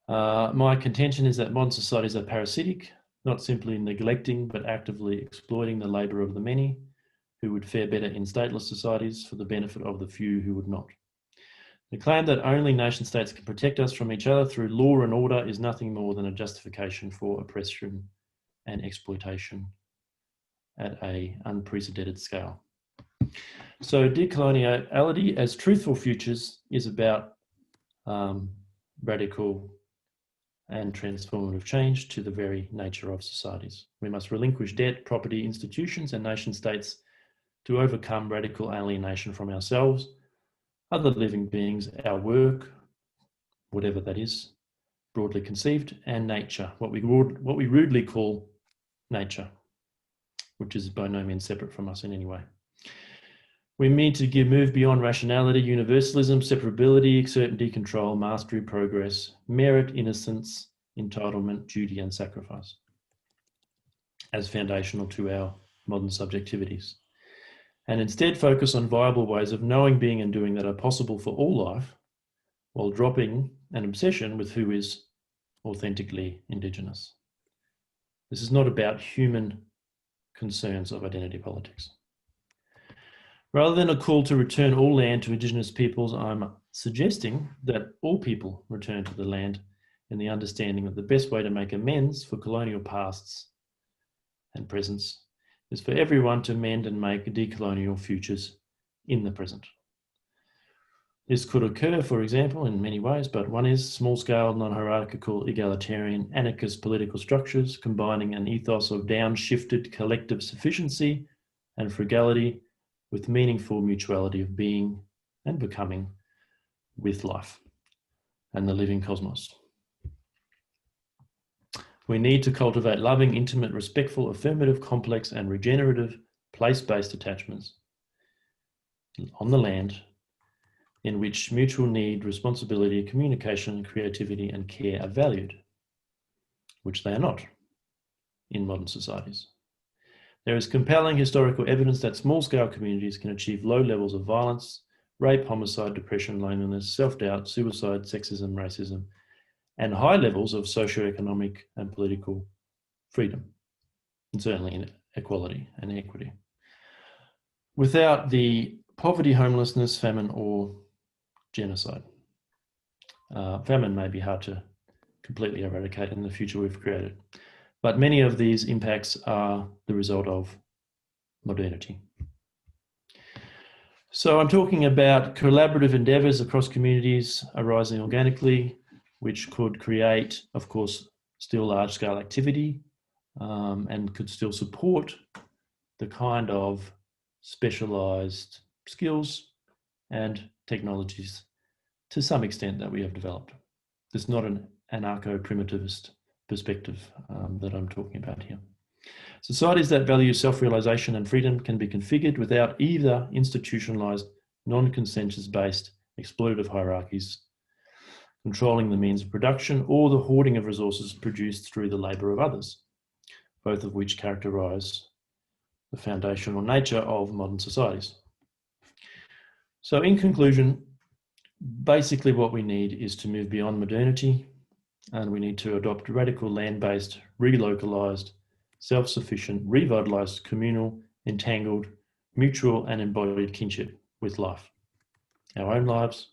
My contention is that modern societies are parasitic, not simply neglecting, but actively exploiting the labour of the many, who would fare better in stateless societies for the benefit of the few who would not. The claim that only nation states can protect us from each other through law and order is nothing more than a justification for oppression and exploitation at an unprecedented scale. So decoloniality as truthful futures is about radical and transformative change to the very nature of societies. We must relinquish debt, property, institutions, and nation states to overcome radical alienation from ourselves, other living beings, our work, whatever that is, broadly conceived, and nature, what we rudely call nature, which is by no means separate from us in any way. We need to move beyond rationality, universalism, separability, certainty, control, mastery, progress, merit, innocence, entitlement, duty, and sacrifice as foundational to our modern subjectivities. And instead focus on viable ways of knowing, being, and doing that are possible for all life, while dropping an obsession with who is authentically Indigenous. This is not about human concerns of identity politics. Rather than a call to return all land to Indigenous peoples, I'm suggesting that all people return to the land in the understanding that the best way to make amends for colonial pasts and presents is for everyone to mend and make decolonial futures in the present. This could occur, for example, in many ways, but one is small-scale, non-hierarchical, egalitarian, anarchist political structures combining an ethos of downshifted collective sufficiency and frugality with meaningful mutuality of being and becoming with life and the living cosmos. We need to cultivate loving, intimate, respectful, affirmative, complex, and regenerative place-based attachments on the land in which mutual need, responsibility, communication, creativity, and care are valued, which they are not in modern societies. There is compelling historical evidence that small-scale communities can achieve low levels of violence, rape, homicide, depression, loneliness, self-doubt, suicide, sexism, racism, and high levels of socioeconomic and political freedom, and certainly in equality and equity, without the poverty, homelessness, famine, or genocide. Famine may be hard to completely eradicate in the future we've created, but many of these impacts are the result of modernity. So I'm talking about collaborative endeavours across communities arising organically, which could create, of course, still large-scale activity and could still support the kind of specialised skills and technologies to some extent that we have developed. It's not an anarcho-primitivist perspective that I'm talking about here. Societies that value self-realisation and freedom can be configured without either institutionalised, non-consensus-based exploitative hierarchies controlling the means of production or the hoarding of resources produced through the labour of others, both of which characterise the foundational nature of modern societies. So in conclusion, basically what we need is to move beyond modernity, and we need to adopt radical land-based, relocalised, self-sufficient, revitalised, communal, entangled, mutual and embodied kinship with life our own lives,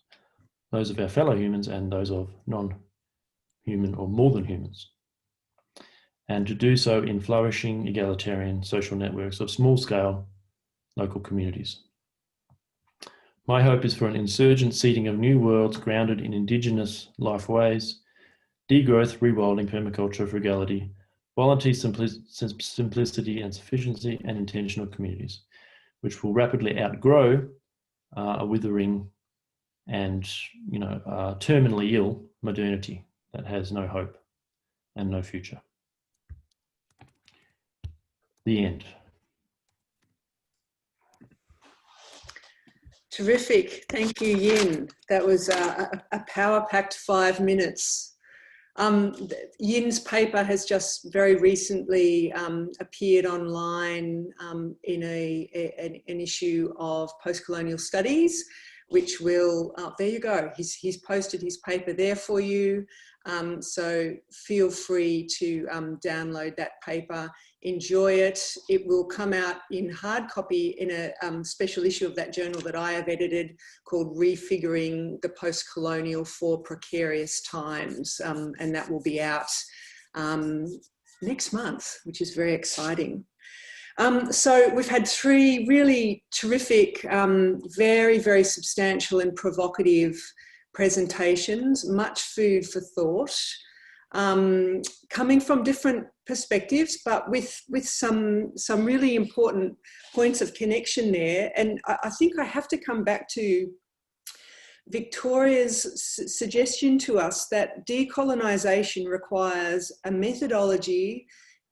those of our fellow humans, and those of non-human or more than humans. And to do so in flourishing, egalitarian social networks of small-scale local communities. My hope is for an insurgent seeding of new worlds grounded in Indigenous life ways, degrowth, rewilding, permaculture, frugality, voluntary simplicity and sufficiency, and intentional communities, which will rapidly outgrow a withering and terminally ill modernity that has no hope and no future. The end. Terrific. Thank you, Yin. That was a power-packed 5 minutes. Yin's paper has just very recently appeared online in an issue of Post-Colonial Studies, which will, there you go, he's posted his paper there for you. So feel free to download that paper, enjoy it. It will come out in hard copy in a special issue of that journal that I have edited called Refiguring the Post-Colonial for Precarious Times, and that will be out next month, which is very exciting. So we've had 3 really terrific, very, very substantial and provocative presentations, much food for thought, coming from different perspectives, but with some really important points of connection there. And I think I have to come back to Victoria's suggestion to us that decolonisation requires a methodology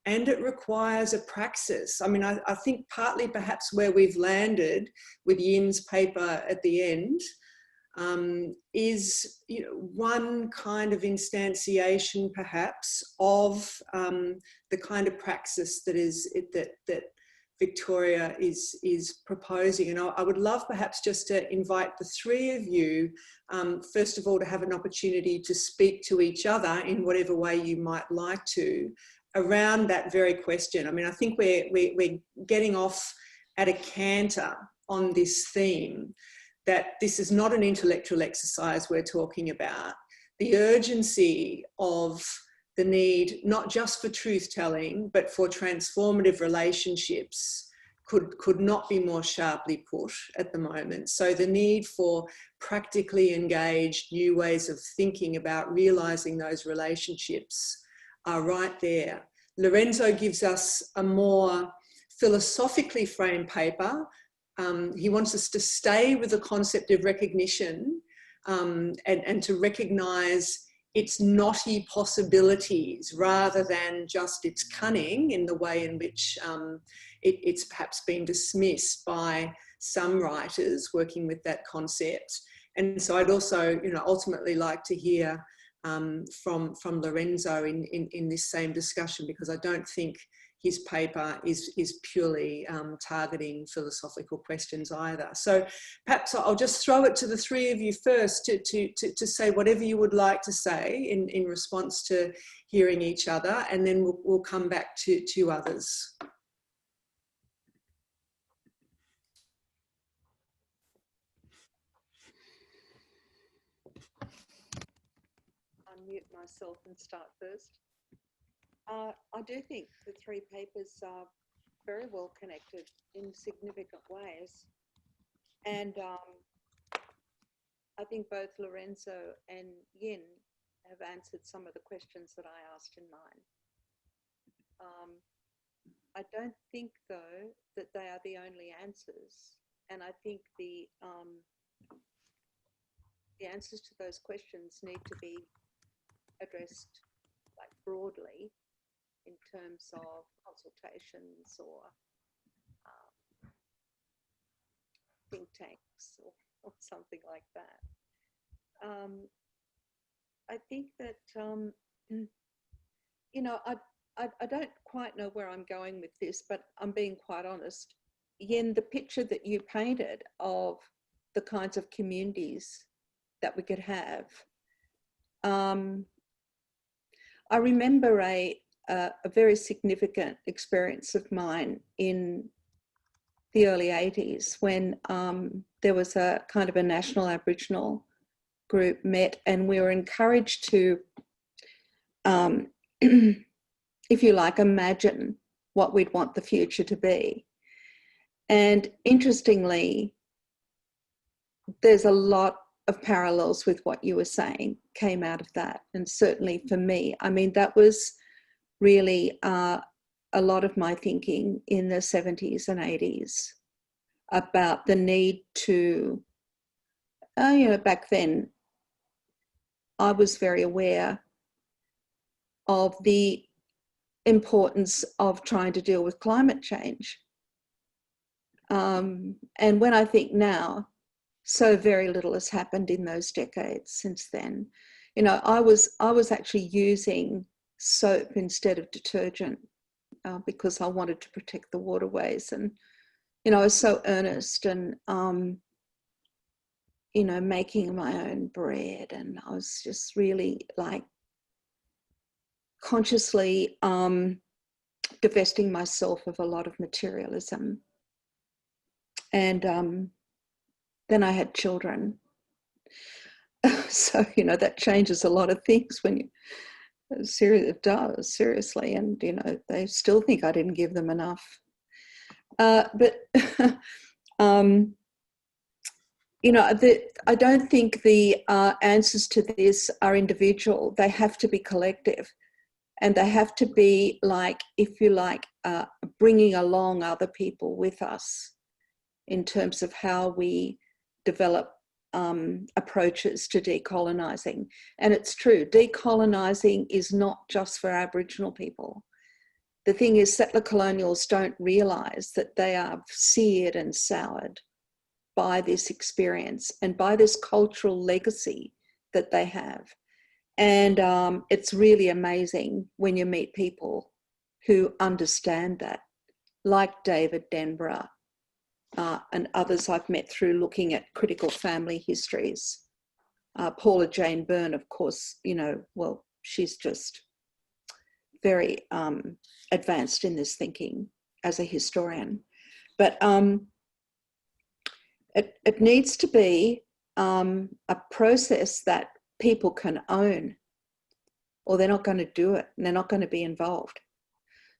and it requires a praxis. I mean, I think partly perhaps where we've landed with Yin's paper at the end is one kind of instantiation perhaps of the kind of praxis that Victoria is proposing. And I would love perhaps just to invite the 3 of you, first of all, to have an opportunity to speak to each other in whatever way you might like to, around that very question. I mean, I think we're getting off at a canter on this theme, that this is not an intellectual exercise we're talking about. The urgency of the need, not just for truth-telling, but for transformative relationships could not be more sharply put at the moment. So the need for practically engaged new ways of thinking about realising those relationships are right there. Lorenzo gives us a more philosophically framed paper. He wants us to stay with the concept of recognition and to recognise its knotty possibilities rather than just its cunning in the way in which it's perhaps been dismissed by some writers working with that concept. And so I'd also, ultimately like to hear from Lorenzo in this same discussion, because I don't think his paper is purely targeting philosophical questions either. So perhaps I'll just throw it to the 3 of you first to say whatever you would like to say in response to hearing each other, and then we'll come back to others. Unmute myself and start first. I do think the 3 papers are very well connected in significant ways. And I think both Lorenzo and Yin have answered some of the questions that I asked in mine. I don't think, though, that they are the only answers. And I think the answers to those questions need to be addressed like broadly in terms of consultations or think tanks or something like that. I think that, I don't quite know where I'm going with this, but I'm being quite honest. Yin, the picture that you painted of the kinds of communities that we could have, I remember a very significant experience of mine in the early 80s, when there was a kind of a national Aboriginal group met, and we were encouraged to, if you like, imagine what we'd want the future to be. And interestingly, there's a lot of parallels with what you were saying came out of that. And certainly for me, I mean, that was really a lot of my thinking in the 70s and 80s about the need to, back then, I was very aware of the importance of trying to deal with climate change. And when I think now, so very little has happened in those decades since then. I was actually using soap instead of detergent because I wanted to protect the waterways, and I was so earnest, and making my own bread, and I was just really like consciously divesting myself of a lot of materialism. And then I had children. So, that changes a lot of things when you, it does, seriously. And, they still think I didn't give them enough. But, I don't think the answers to this are individual. They have to be collective. And they have to be like, if you like, bringing along other people with us in terms of how we develop approaches to decolonizing. And it's true, decolonizing is not just for Aboriginal people. The thing is, settler-colonials don't realise that they are seared and soured by this experience and by this cultural legacy that they have. And it's really amazing when you meet people who understand that, like David Denborough and others I've met through looking at critical family histories. Paula Jane Byrne, of course, well, she's just very advanced in this thinking as a historian. But it needs to be a process that people can own, or they're not going to do it and they're not going to be involved.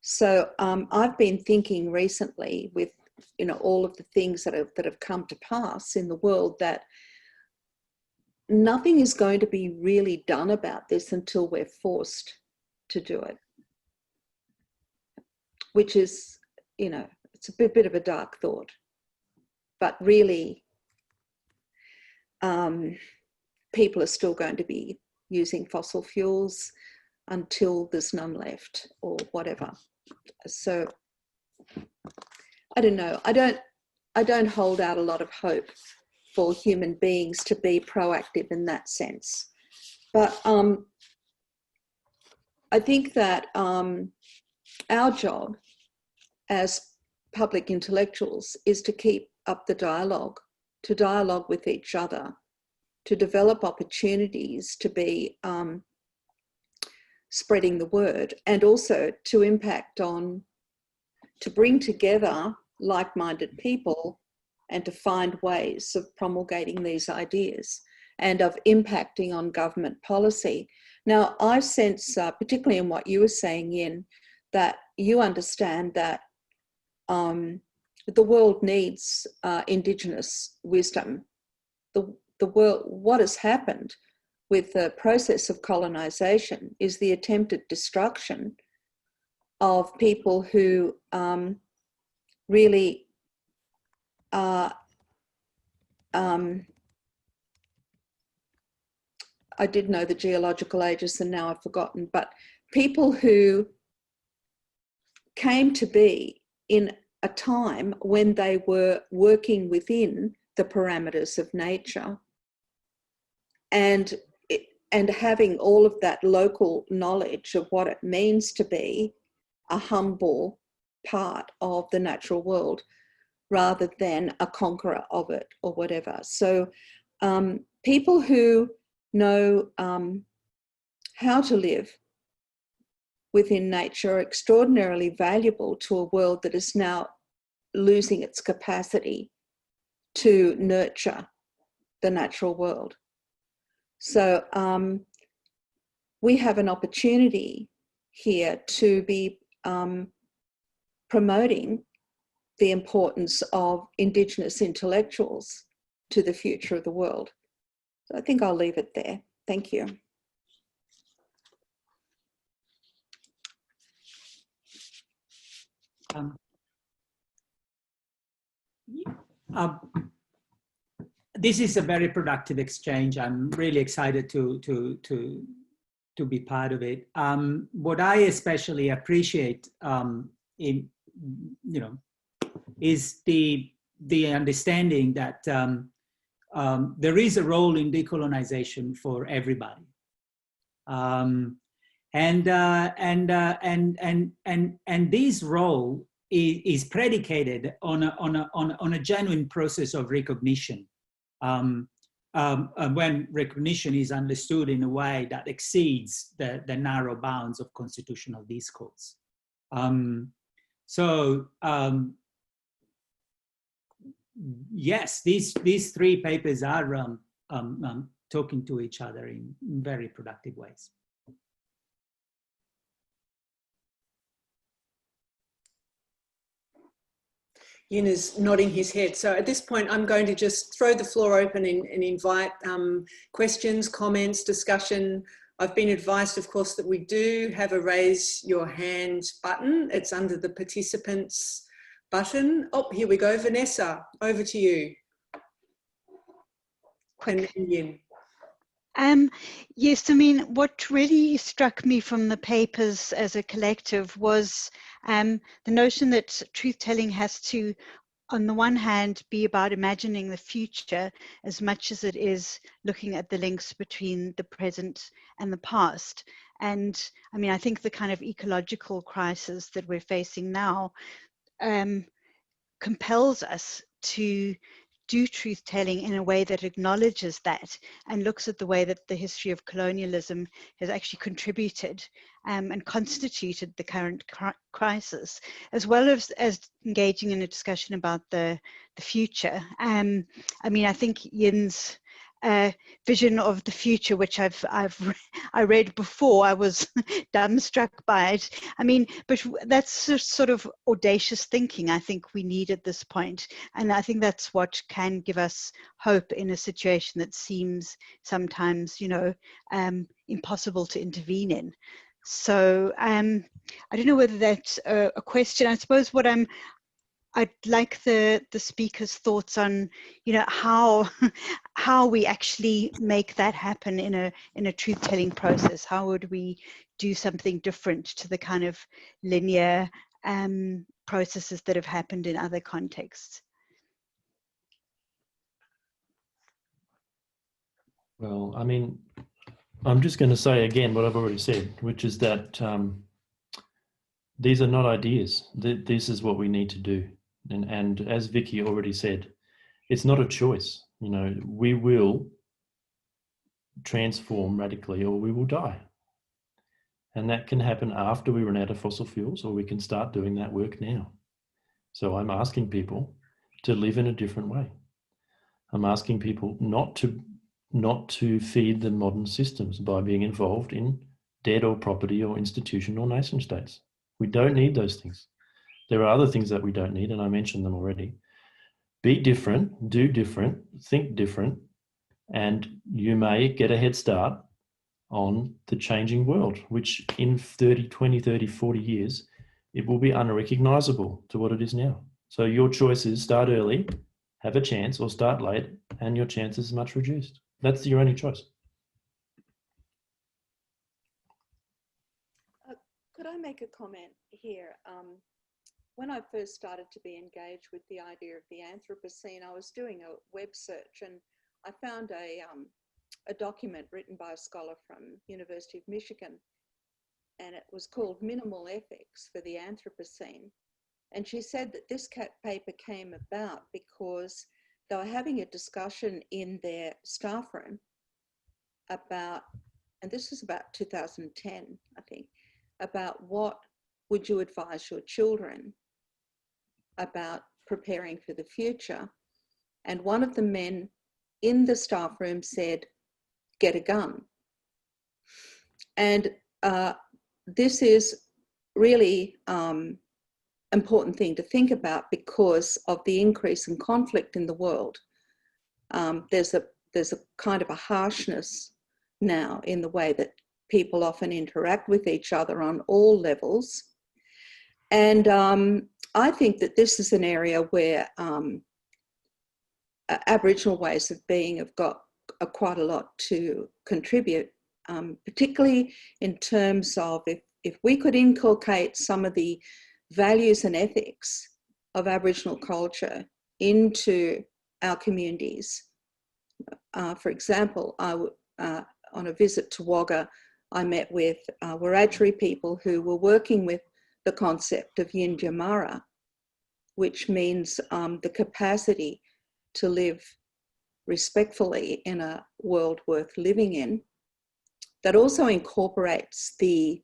So I've been thinking recently with all of the things that have come to pass in the world, that nothing is going to be really done about this until we're forced to do it, which is, it's a bit of a dark thought, but really people are still going to be using fossil fuels until there's none left or whatever. So I don't know. I don't hold out a lot of hope for human beings to be proactive in that sense. But I think that our job as public intellectuals is to keep up the dialogue, to dialogue with each other, to develop opportunities to be spreading the word, and also to impact on, to bring together like-minded people and to find ways of promulgating these ideas and of impacting on government policy. Now, I sense, particularly in what you were saying, Yin, that you understand that the world needs Indigenous wisdom. The world, what has happened with the process of colonisation is the attempted destruction of people who really I did know the geological ages and now I've forgotten, but people who came to be in a time when they were working within the parameters of nature and having all of that local knowledge of what it means to be a humble part of the natural world rather than a conqueror of it or whatever. So people who know how to live within nature are extraordinarily valuable to a world that is now losing its capacity to nurture the natural world. So we have an opportunity here to be promoting the importance of Indigenous intellectuals to the future of the world. So I think I'll leave it there. Thank you. This is a very productive exchange. I'm really excited to be part of it. What I especially appreciate is the understanding that there is a role in decolonization for everybody, and this role is predicated on a genuine process of recognition. When recognition is understood in a way that exceeds the narrow bounds of constitutional discourse. Yes, these three papers are talking to each other in very productive ways. Yin is nodding his head. So at this point, I'm going to just throw the floor open and invite questions, comments, discussion. I've been advised, of course, that we do have a raise your hand button. It's under the participants button. Oh, here we go. Vanessa, over to you. And Yin. Yes, I mean, what really struck me from the papers as a collective was the notion that truth-telling has to, on the one hand, be about imagining the future as much as it is looking at the links between the present and the past. And I mean, I think the kind of ecological crisis that we're facing now compels us to do truth-telling in a way that acknowledges that and looks at the way that the history of colonialism has actually contributed and constituted the current crisis, as well as engaging in a discussion about the future. I mean, I think Yin's vision of the future, which I read before, I was dumbstruck by it. I mean, but that's sort of audacious thinking I think we need at this point. And I think that's what can give us hope in a situation that seems sometimes, you know, impossible to intervene in. So I don't know whether that's a question. I suppose what I'd like the speaker's thoughts on, you know, how we actually make that happen in a truth-telling process. How would we do something different to the kind of linear processes that have happened in other contexts? Well, I mean, I'm just going to say again what I've already said, which is that these are not ideas. This is what we need to do. And as Vicky already said, it's not a choice. You know, we will transform radically or we will die. And that can happen after we run out of fossil fuels, or we can start doing that work now. So I'm asking people to live in a different way. I'm asking people not to feed the modern systems by being involved in debt or property or institution or nation states. We don't need those things. There are other things that we don't need, and I mentioned them already. Be different, do different, think different, and you may get a head start on the changing world, which in 30, 20, 30, 40 years, it will be unrecognizable to what it is now. So your choice is start early, have a chance, or start late, and your chance is much reduced. That's your only choice. Could I make a comment here? When I first started to be engaged with the idea of the Anthropocene, I was doing a web search and I found a document written by a scholar from University of Michigan, and it was called Minimal Ethics for the Anthropocene. And she said that this paper came about because they were having a discussion in their staff room about, and this was about 2010, I think, about what would you advise your children about preparing for the future. And one of the men in the staff room said, "Get a gun." And this is really important thing to think about because of the increase in conflict in the world. There's a kind of a harshness now in the way that people often interact with each other on all levels. And I think that this is an area where Aboriginal ways of being have got quite a lot to contribute, particularly in terms of if we could inculcate some of the values and ethics of Aboriginal culture into our communities. For example, on a visit to Wagga, I met with Wiradjuri people who were working with the concept of Yinjamara, which means the capacity to live respectfully in a world worth living in, that also incorporates the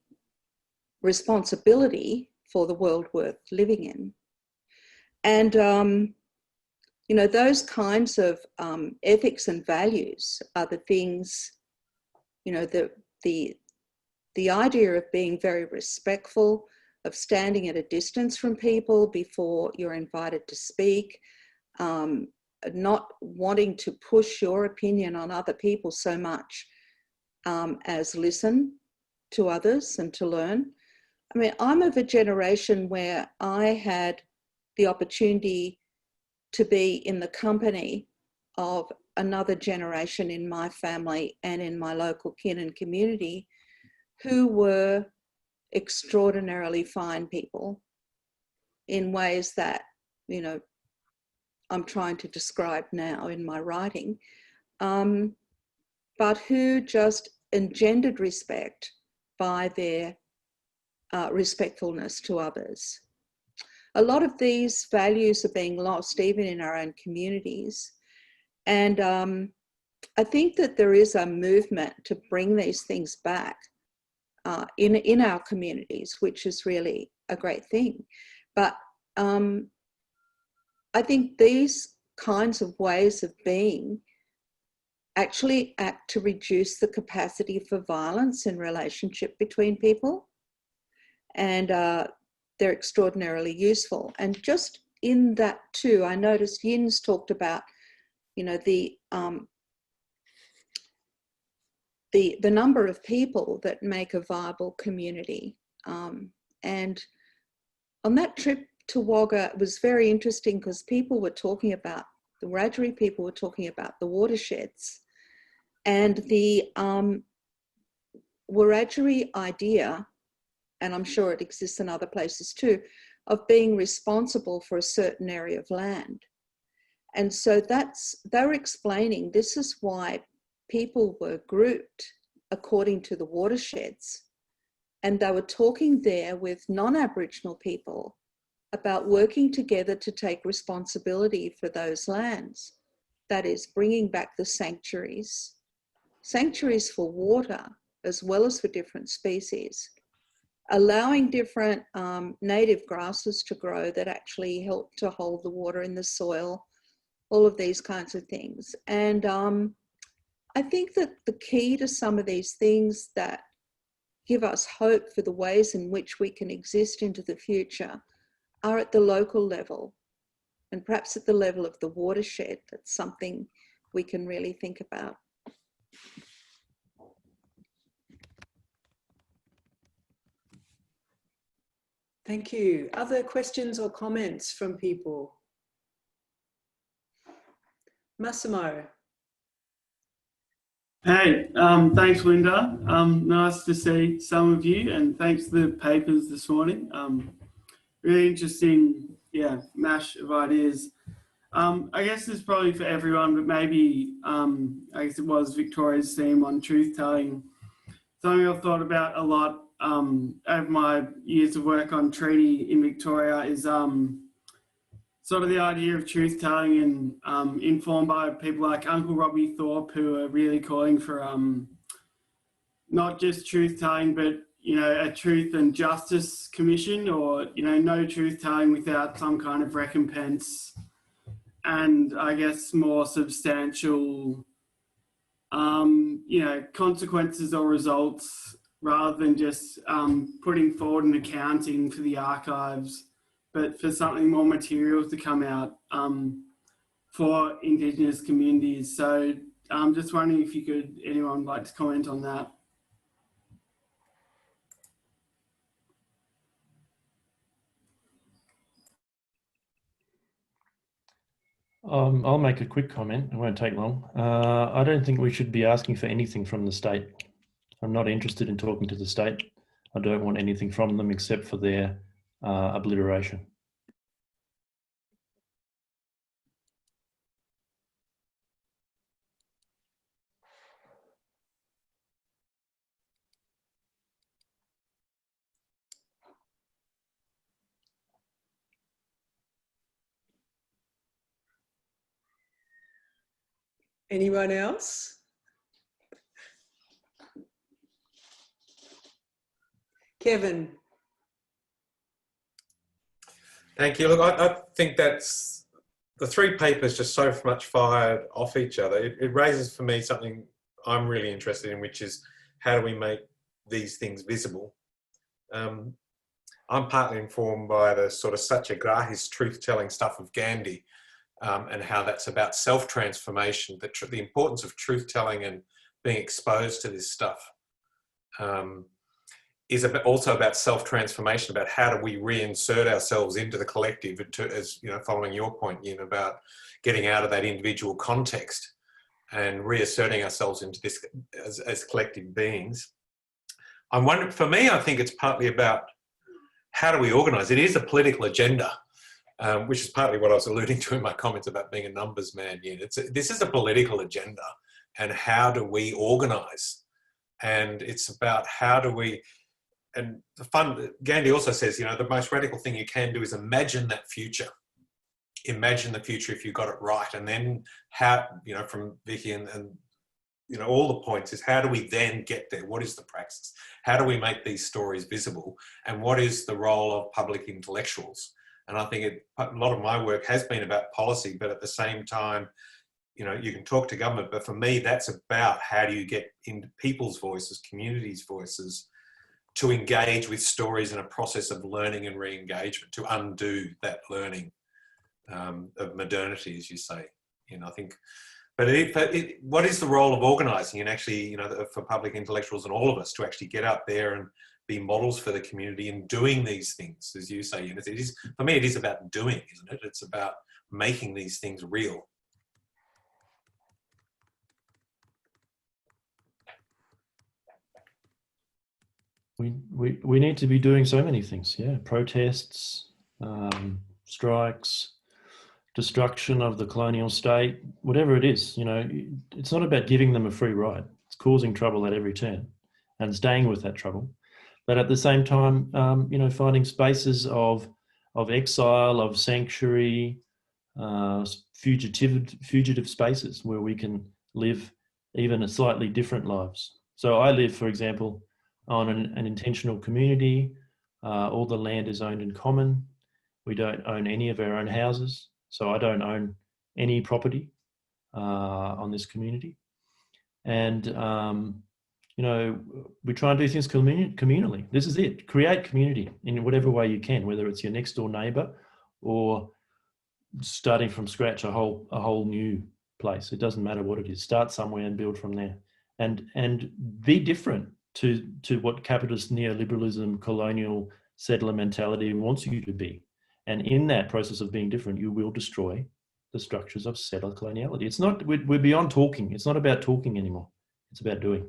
responsibility for the world worth living in. And, you know, those kinds of ethics and values are the things, you know, the idea of being very respectful, of standing at a distance from people before you're invited to speak, not wanting to push your opinion on other people so much as listen to others and to learn. I mean, I'm of a generation where I had the opportunity to be in the company of another generation in my family and in my local kin and community who were extraordinarily fine people in ways that, you know, I'm trying to describe now in my writing, but who just engendered respect by their respectfulness to others. A lot of these values are being lost even in our own communities. And I think that there is a movement to bring these things back in our communities, which is really a great thing. But I think these kinds of ways of being actually act to reduce the capacity for violence in relationship between people. And they're extraordinarily useful. And just in that too, I noticed Yin's talked about, you know, the number of people that make a viable community. And on that trip to Wagga, it was very interesting because people were talking about, the Wiradjuri people were talking about the watersheds, and the Wiradjuri idea, and I'm sure it exists in other places too, of being responsible for a certain area of land. And so they were explaining this is why people were grouped according to the watersheds. And they were talking there with non-Aboriginal people about working together to take responsibility for those lands. That is, bringing back the sanctuaries for water as well as for different species, allowing different native grasses to grow that actually help to hold the water in the soil, all of these kinds of things. And I think that the key to some of these things that give us hope for the ways in which we can exist into the future are at the local level, and perhaps at the level of the watershed. That's something we can really think about. Thank you. Other questions or comments from people? Massimo. Hey, thanks, Linda. Nice to see some of you, and thanks for the papers this morning. Really interesting, yeah, mash of ideas. I guess it's probably for everyone, but maybe, I guess it was Victoria's theme on truth-telling. Something I've thought about a lot over my years of work on treaty in Victoria is sort of the idea of truth-telling, and informed by people like Uncle Robbie Thorpe, who are really calling for not just truth-telling, but, you know, a truth and justice commission, or, you know, no truth telling without some kind of recompense, and I guess more substantial, you know, consequences or results, rather than just putting forward an accounting for the archives, but for something more material to come out for Indigenous communities. So I'm just wondering if anyone would like to comment on that. I'll make a quick comment. It won't take long. I don't think we should be asking for anything from the state. I'm not interested in talking to the state. I don't want anything from them except for their obliteration. Anyone else? Kevin. Thank you. Look, I think that's the three papers just so much fired off each other. It raises for me something I'm really interested in, which is how do we make these things visible? I'm partly informed by the sort of satyagrahis truth-telling stuff of Gandhi, and how that's about self-transformation, the importance of truth-telling and being exposed to this stuff is also about self-transformation, about how do we reinsert ourselves into the collective, as you know, following your point, Yin, about getting out of that individual context and reasserting ourselves into this as collective beings. I'm wondering, for me, I think it's partly about how do we organise. It is a political agenda, which is partly what I was alluding to in my comments about being a numbers man. Yin. This is a political agenda, and how do we organise? And it's about how do we. And Gandhi also says, you know, the most radical thing you can do is imagine that future. Imagine the future if you got it right. And then how, you know, from Vicky and you know, all the points is how do we then get there? What is the praxis? How do we make these stories visible? And what is the role of public intellectuals? And I think a lot of my work has been about policy, but at the same time, you know, you can talk to government, but for me, that's about how do you get into people's voices, communities' voices, to engage with stories in a process of learning and re-engagement, to undo that learning of modernity, as you say. You know, I think, but what is the role of organising and actually, you know, for public intellectuals and all of us to actually get out there and be models for the community and doing these things, as you say. You know, it is, for me, it is about doing, isn't it? It's about making these things real. We need to be doing so many things, yeah. Protests, strikes, destruction of the colonial state, whatever it is, you know, it's not about giving them a free ride. It's causing trouble at every turn and staying with that trouble. But at the same time, you know, finding spaces of exile, of sanctuary, fugitive spaces where we can live even a slightly different lives. So I live, for example, on an intentional community. All the land is owned in common. We don't own any of our own houses. So I don't own any property on this community. And, you know, we try and do things communally. This is it. Create community in whatever way you can, whether it's your next door neighbour or starting from scratch a whole new place. It doesn't matter what it is. Start somewhere and build from there. And be different to what capitalist neoliberalism, colonial settler mentality wants you to be. And in that process of being different, you will destroy the structures of settler-coloniality. It's not, we're beyond talking. It's not about talking anymore. It's about doing.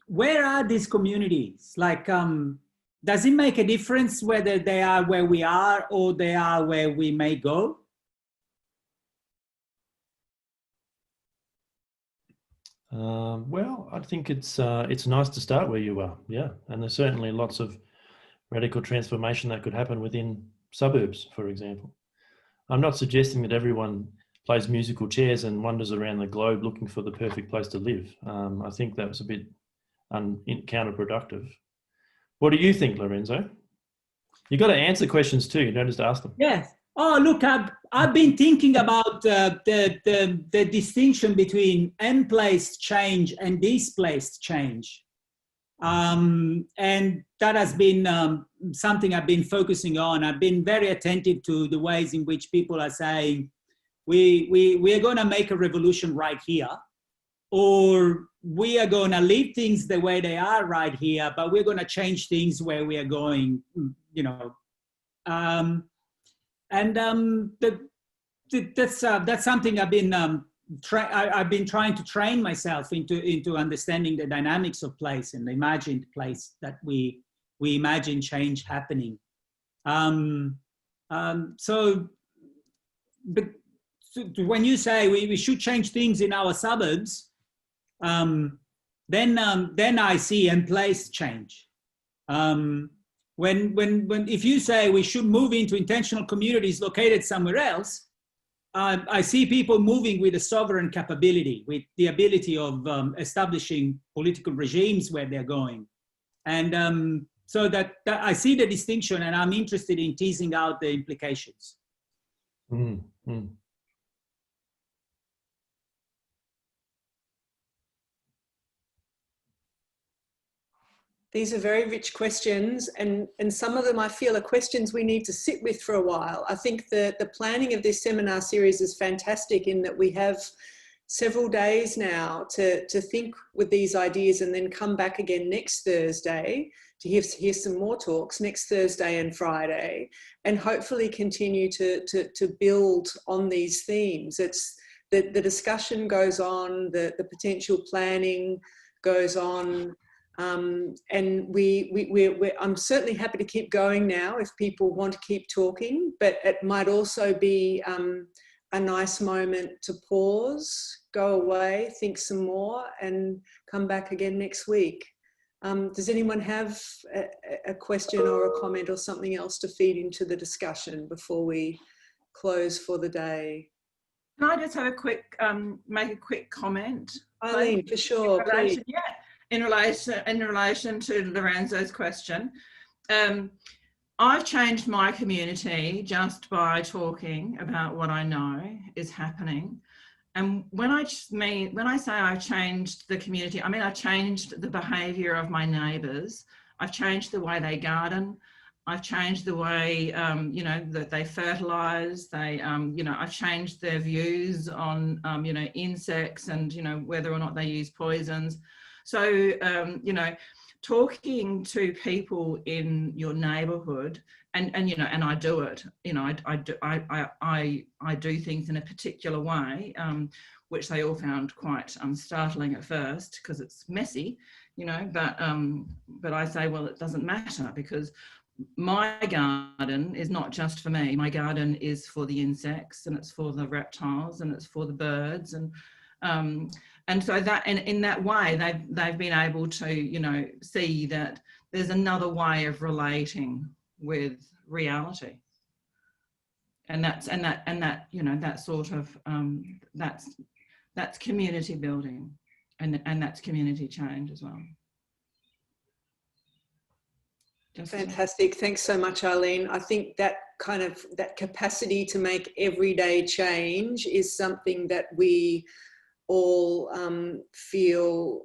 Where are these communities? Like, does it make a difference whether they are where we are or they are where we may go? Well, I think it's nice to start where you are, yeah. And there's certainly lots of radical transformation that could happen within suburbs, for example. I'm not suggesting that everyone plays musical chairs and wanders around the globe looking for the perfect place to live. I think that was a bit counterproductive. What do you think, Lorenzo? You've got to answer questions too. You don't just ask them. Yes. Oh, look, I've been thinking about the distinction between emplaced change and displaced change. And that has been something I've been focusing on. I've been very attentive to the ways in which people are saying, we are going to make a revolution right here, or we are going to leave things the way they are right here, but we're going to change things where we are going, you know. That's something I've been I've been trying to train myself into understanding the dynamics of place and the imagined place that we imagine change happening. So when you say we should change things in our suburbs, then I see emplaced change. If you say we should move into intentional communities located somewhere else, I see people moving with a sovereign capability, with the ability of establishing political regimes where they're going. And so that I see the distinction, and I'm interested in teasing out the implications. Mm-hmm. These are very rich questions, and some of them I feel are questions we need to sit with for a while. I think the planning of this seminar series is fantastic in that we have several days now to think with these ideas, and then come back again next Thursday to hear some more talks next Thursday and Friday, and hopefully continue to build on these themes. It's the discussion goes on, the potential planning goes on. And I'm certainly happy to keep going now if people want to keep talking, but it might also be a nice moment to pause, go away, think some more, and come back again next week. Does anyone have a question or a comment or something else to feed into the discussion before we close for the day? Can I just have a quick, make a quick comment? Eileen, for sure, please. Yeah. In relation to Lorenzo's question, I've changed my community just by talking about what I know is happening. And when I say I've changed the community, I mean I've changed the behaviour of my neighbours. I've changed the way they garden. I've changed the way you know, that they fertilise. They you know, I've changed their views on you know, insects and you know, whether or not they use poisons. So, you know, talking to people in your neighbourhood, and you know, and I do it. You know, I do things in a particular way, which they all found quite startling at first because it's messy, you know. But I say, well, it doesn't matter because my garden is not just for me. My garden is for the insects, and it's for the reptiles, and it's for the birds, and so that, and in that way, they've been able to, you know, see that there's another way of relating with reality, and that you know, that sort of that's community building, and that's community change as well. Fantastic. Thanks so much, Eileen. I think that kind of, that capacity to make everyday change is something that we all feel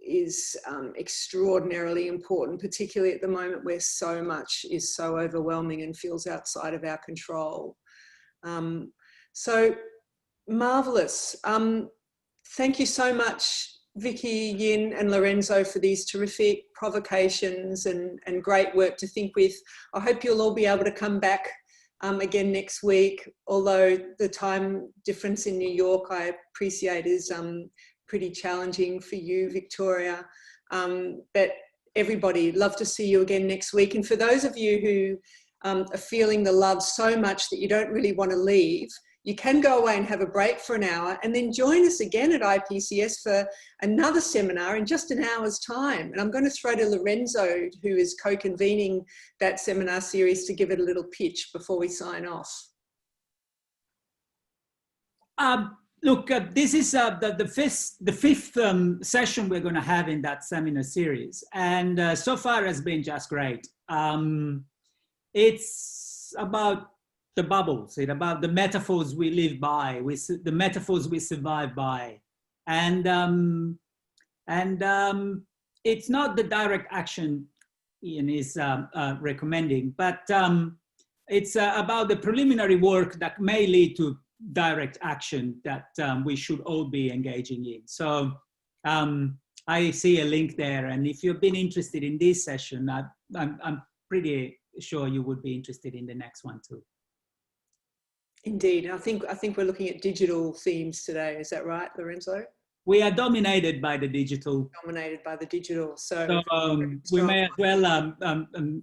is extraordinarily important, particularly at the moment where so much is so overwhelming and feels outside of our control. So marvellous. Thank you so much, Vicky, Yin and Lorenzo, for these terrific provocations and great work to think with. I hope you'll all be able to come back again next week, although the time difference in New York, I appreciate, is pretty challenging for you, Victoria. But everybody, love to see you again next week. And for those of you who are feeling the love so much that you don't really want to leave, you can go away and have a break for an hour and then join us again at IPCS for another seminar in just an hour's time. And I'm going to throw to Lorenzo, who is co-convening that seminar series, to give it a little pitch before we sign off. Look, this is the fifth session we're going to have in that seminar series, and so far has been just great. It's about the bubbles, it's about the metaphors we live by, the metaphors we survive by, and it's not the direct action Ian is recommending, but it's about the preliminary work that may lead to direct action that we should all be engaging in. So I see a link there, and if you've been interested in this session, I'm pretty sure you would be interested in the next one too. Indeed, I think we're looking at digital themes today. Is that right, Lorenzo? We are dominated by the digital. Dominated by the digital. So we may as well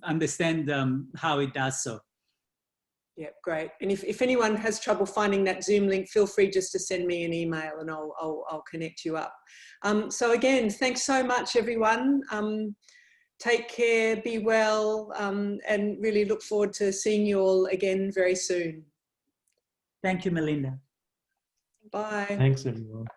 understand how it does so. Yeah, great. And if anyone has trouble finding that Zoom link, feel free just to send me an email and I'll connect you up. So again, thanks so much, everyone. Take care, be well, and really look forward to seeing you all again very soon. Thank you, Melinda. Bye. Thanks, everyone.